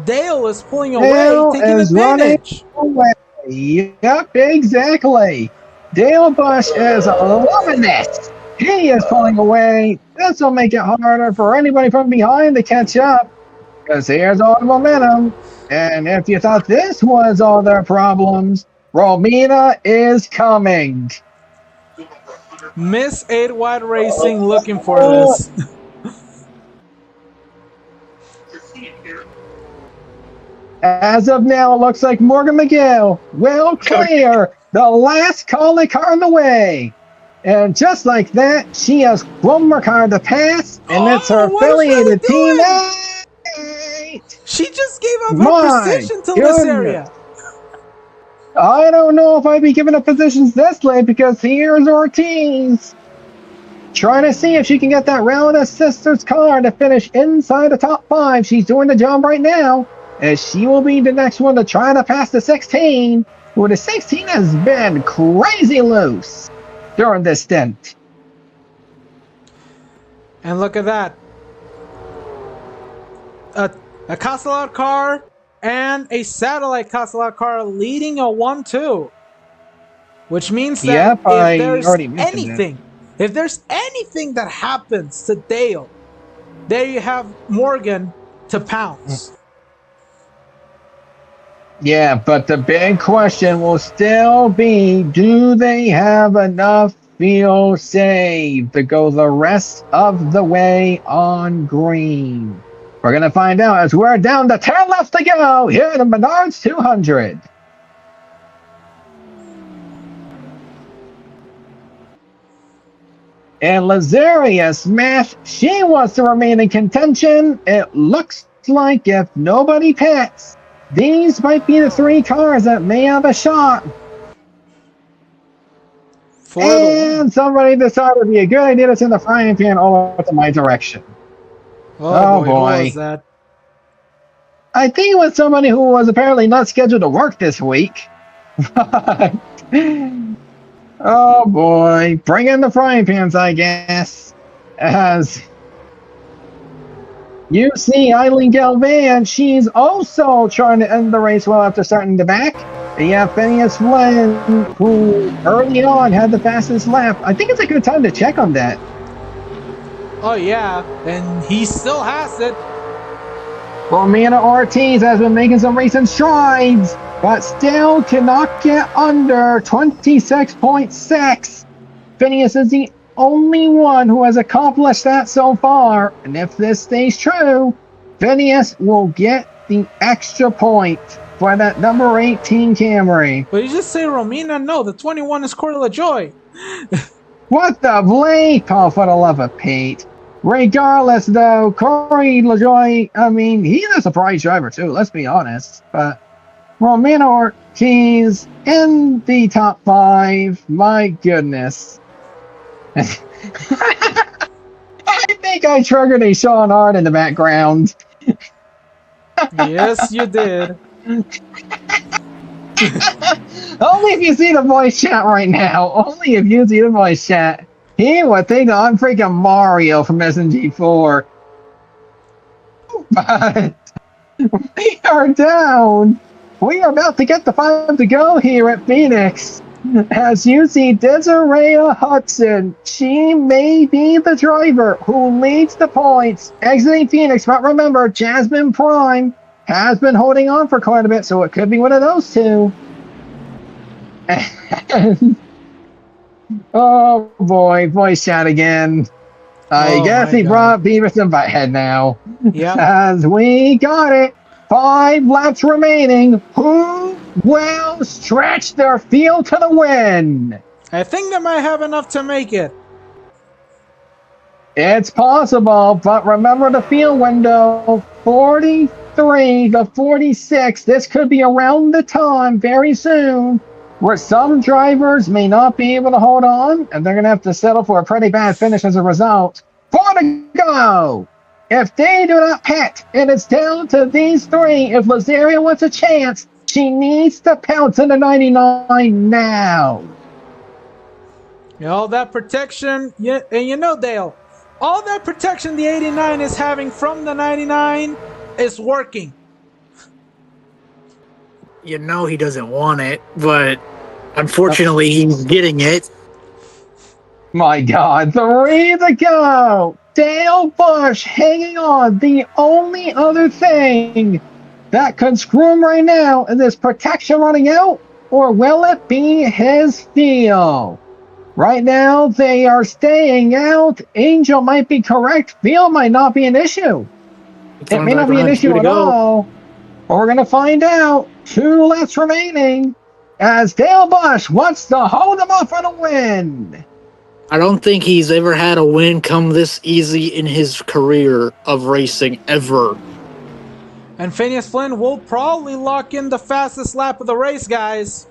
Dale is pulling away, Dale taking is advantage. running away. Yep, exactly. Dale Bush is loving this. He is pulling away. This will make it harder for anybody from behind to catch up, because here's all the momentum. And if you thought this was all their problems, Romina is coming. Miss 8 Wide Racing looking for this. As of now, it looks like Morgan McGill will clear the last calling car on the way. And just like that, she has one more car to pass, and it's her affiliated teammate. She just gave up her position to this area. I don't know if I'd be giving up positions this late, because here's Ortiz trying to see if she can get that Relata Sisters car to finish inside the top 5. She's doing the job right now, as she will be the next one to try to pass the 16. Well, the 16 has been crazy loose during this stint. And look at that. A Castellar car and a satellite Castellar car leading a 1-2. Which means that Yep, I already mentioned that. if there's anything that happens to Dale, there you have Morgan to pounce. Yeah, but the big question will still be, do they have enough fuel saved to go the rest of the way on green? We're going to find out as we're down to 10 laps to go here at the Menards 200. And Lazaria Smash, she wants to remain in contention. It looks like if nobody pits, these might be the 3 cars that may have a shot. And somebody decided it would be a good idea to send the frying pan over to my direction. Oh boy. Who was that? I think it was somebody who was apparently not scheduled to work this week. Oh boy, bring in the frying pans, I guess. As you see Eileen Galvan, she's also trying to end the race well after starting the back. You have Phineas Flynn, who early on had the fastest lap. I think it's a good time to check on that. Oh yeah, and he still has it. Romina Ortiz has been making some recent strides, but still cannot get under 26.6. Phineas is the only one who has accomplished that so far, and if this stays true, Phineas will get the extra point for that number 18 Camry. But you just say Romina? No, the 21 is Corey LaJoy. What the bleep? Oh, for the love of Pete. Regardless, though, Corey LaJoy, I mean, he's a surprise driver, too, let's be honest. But Romina Ortiz in the top 5, my goodness. I think I triggered a Sean Hart in the background. Yes, you did. Only if you see the voice chat right now. Only if you see the voice chat. He would think I'm freaking Mario from SNG4. But we are down. We are about to get the 5 to go here at Phoenix. As you see Desiree Hudson, she may be the driver who leads the points exiting Phoenix. But remember, Jasmine Prime has been holding on for quite a bit, so it could be one of those two. And, oh boy, voice chat again. I guess he brought Beavis and Butthead now. Yeah. As we got it, 5 laps remaining. Who will stretch their field to the win? I think they might have enough to make it. It's possible, but remember the field window, 43 to 46. This could be around the time very soon where some drivers may not be able to hold on, and they're going to have to settle for a pretty bad finish as a result. 4 to go! If they do not pit, and it's down to these 3, if Lazaria wants a chance, she needs to pounce in the 99 now. All that protection, and you know, Dale, all that protection the 89 is having from the 99 is working. You know he doesn't want it, but unfortunately he's getting it. My God, 3 to go! Dale Bush hanging on. The only other thing that could screw him right now is this protection running out, or will it be his fuel? Right now, they are staying out. Angel might be correct. Fuel might not be an issue. It may not be an issue at all. But we're going to find out. 2 laps remaining as Dale Bush wants to hold them off for the win. I don't think he's ever had a win come this easy in his career of racing, ever. And Phineas Flynn will probably lock in the fastest lap of the race, guys.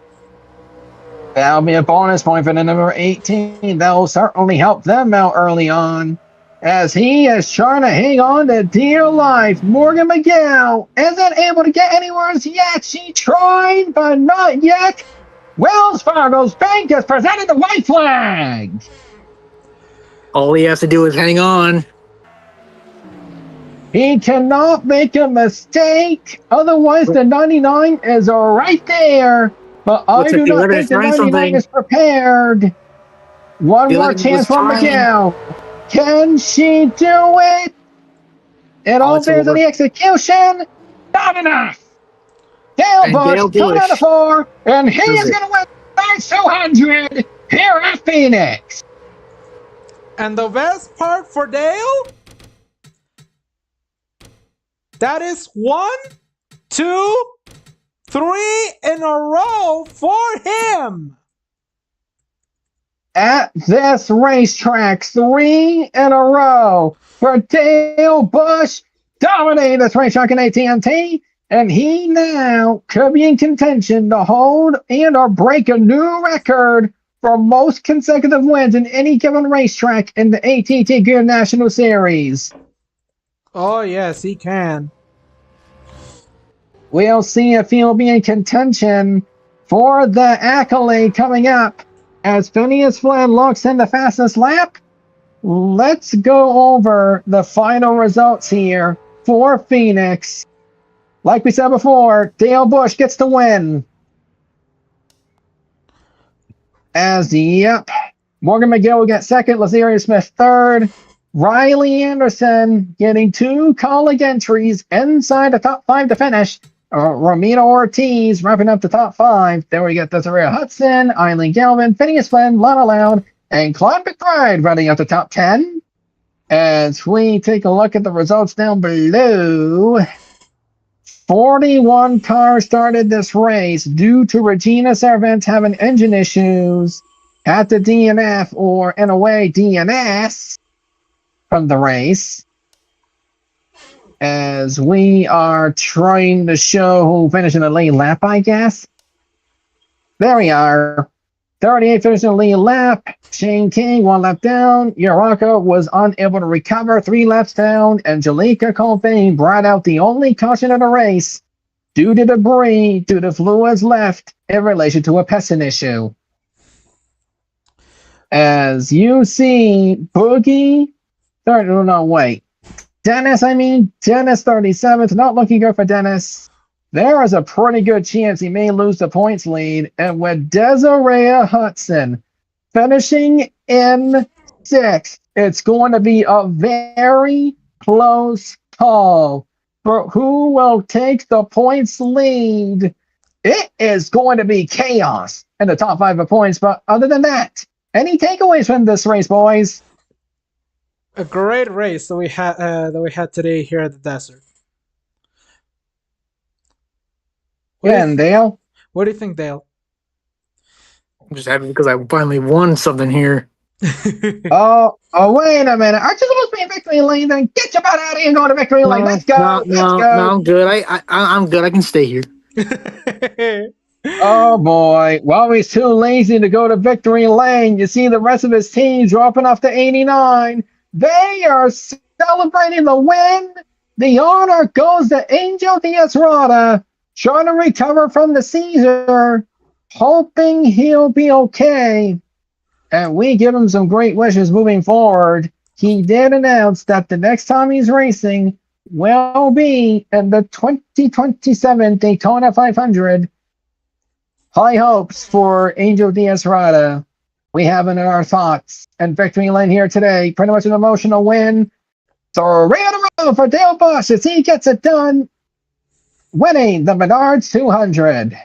That'll be a bonus point for the number 18. That will certainly help them out early on. As he is trying to hang on to dear life. Morgan McGill isn't able to get anywhere yet. She tried, but not yet. Wells Fargo's bank has presented the white flag. All he has to do is hang on. He cannot make a mistake. Otherwise, the 99 is right there. But Looks I like do the not 11 think is the trying 99 something. is prepared. One The more 11 chance was from trying. Miguel. Can she do it? It Oh, all it's bears on over. the execution. Not enough. Dale And Bush, Dale 2 out of Bush 4, and he does is it. going to win the 200 here at Phoenix. And the best part for Dale? That is 1, 2, 3 in a row for him. At this racetrack, 3 in a row for Dale Bush, dominating this racetrack in AT&T, and he now could be in contention to hold and or break a new record for most consecutive wins in any given racetrack in the AT&T Gear National Series. Oh, yes, he can. We'll see if he'll be in contention for the accolade coming up as Phineas Flynn looks in the fastest lap. Let's go over the final results here for Phoenix. Like we said before, Dale Bush gets the win. Morgan McGill will get second, Lazaria Smith third, Riley Anderson getting 2 colleague entries inside the top 5 to finish. Romina Ortiz wrapping up the top 5. Then we get Desiree Hudson, Eileen Galvin, Phineas Flynn, Lana Loud, and Claude McBride running up the top 10. As we take a look at the results down below, 41 cars started this race due to Regina Servant having engine issues, had to DNF or, in a way, DNS from the race. As we are trying to show who finished in the lead lap, I guess. There we are. 38 finished in the lead lap. Shane King, 1 lap down. Uraka was unable to recover, 3 laps down. Angelica Colvin brought out the only caution of the race due to debris due to fluids left in relation to a piston issue. As you see, Boogie, Dennis 37th, not looking good for Dennis. There is a pretty good chance he may lose the points lead. And with Desiree Hudson finishing in 6th, it's going to be a very close call for who will take the points lead. It is going to be chaos in the top 5 of points. But other than that, any takeaways from this race, boys? A great race that we had today here at the desert. And Dale? What do you think, Dale? I'm just happy because I finally won something here. Oh, wait a minute. Aren't you supposed to be in victory lane? Then get your butt out of here and go to victory lane. Let's go. Let's go. No, I'm good. I'm good. I can stay here. Oh, boy. Well, he's too lazy to go to victory lane. You see the rest of his team dropping off to 89. They are celebrating the win. The honor goes to Angel Diaz Rada, trying to recover from the Caesar, hoping he'll be okay. And we give him some great wishes moving forward. He did announce that the next time he's racing will be in the 2027 Daytona 500. High hopes for Angel Diaz Rada. We have it in our thoughts. And victory lane here today. Pretty much an emotional win. 3 in a row for Dale Bush as he gets it done, winning the MENARDS 200.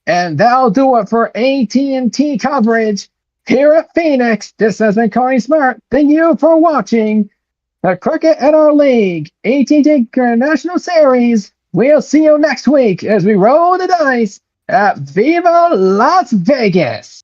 And that'll do it for AT&T coverage here at Phoenix. This has been Corey Smart. Thank you for watching the Cricket in Our League AT&T National Series. We'll see you next week as we roll the dice at Viva Las Vegas.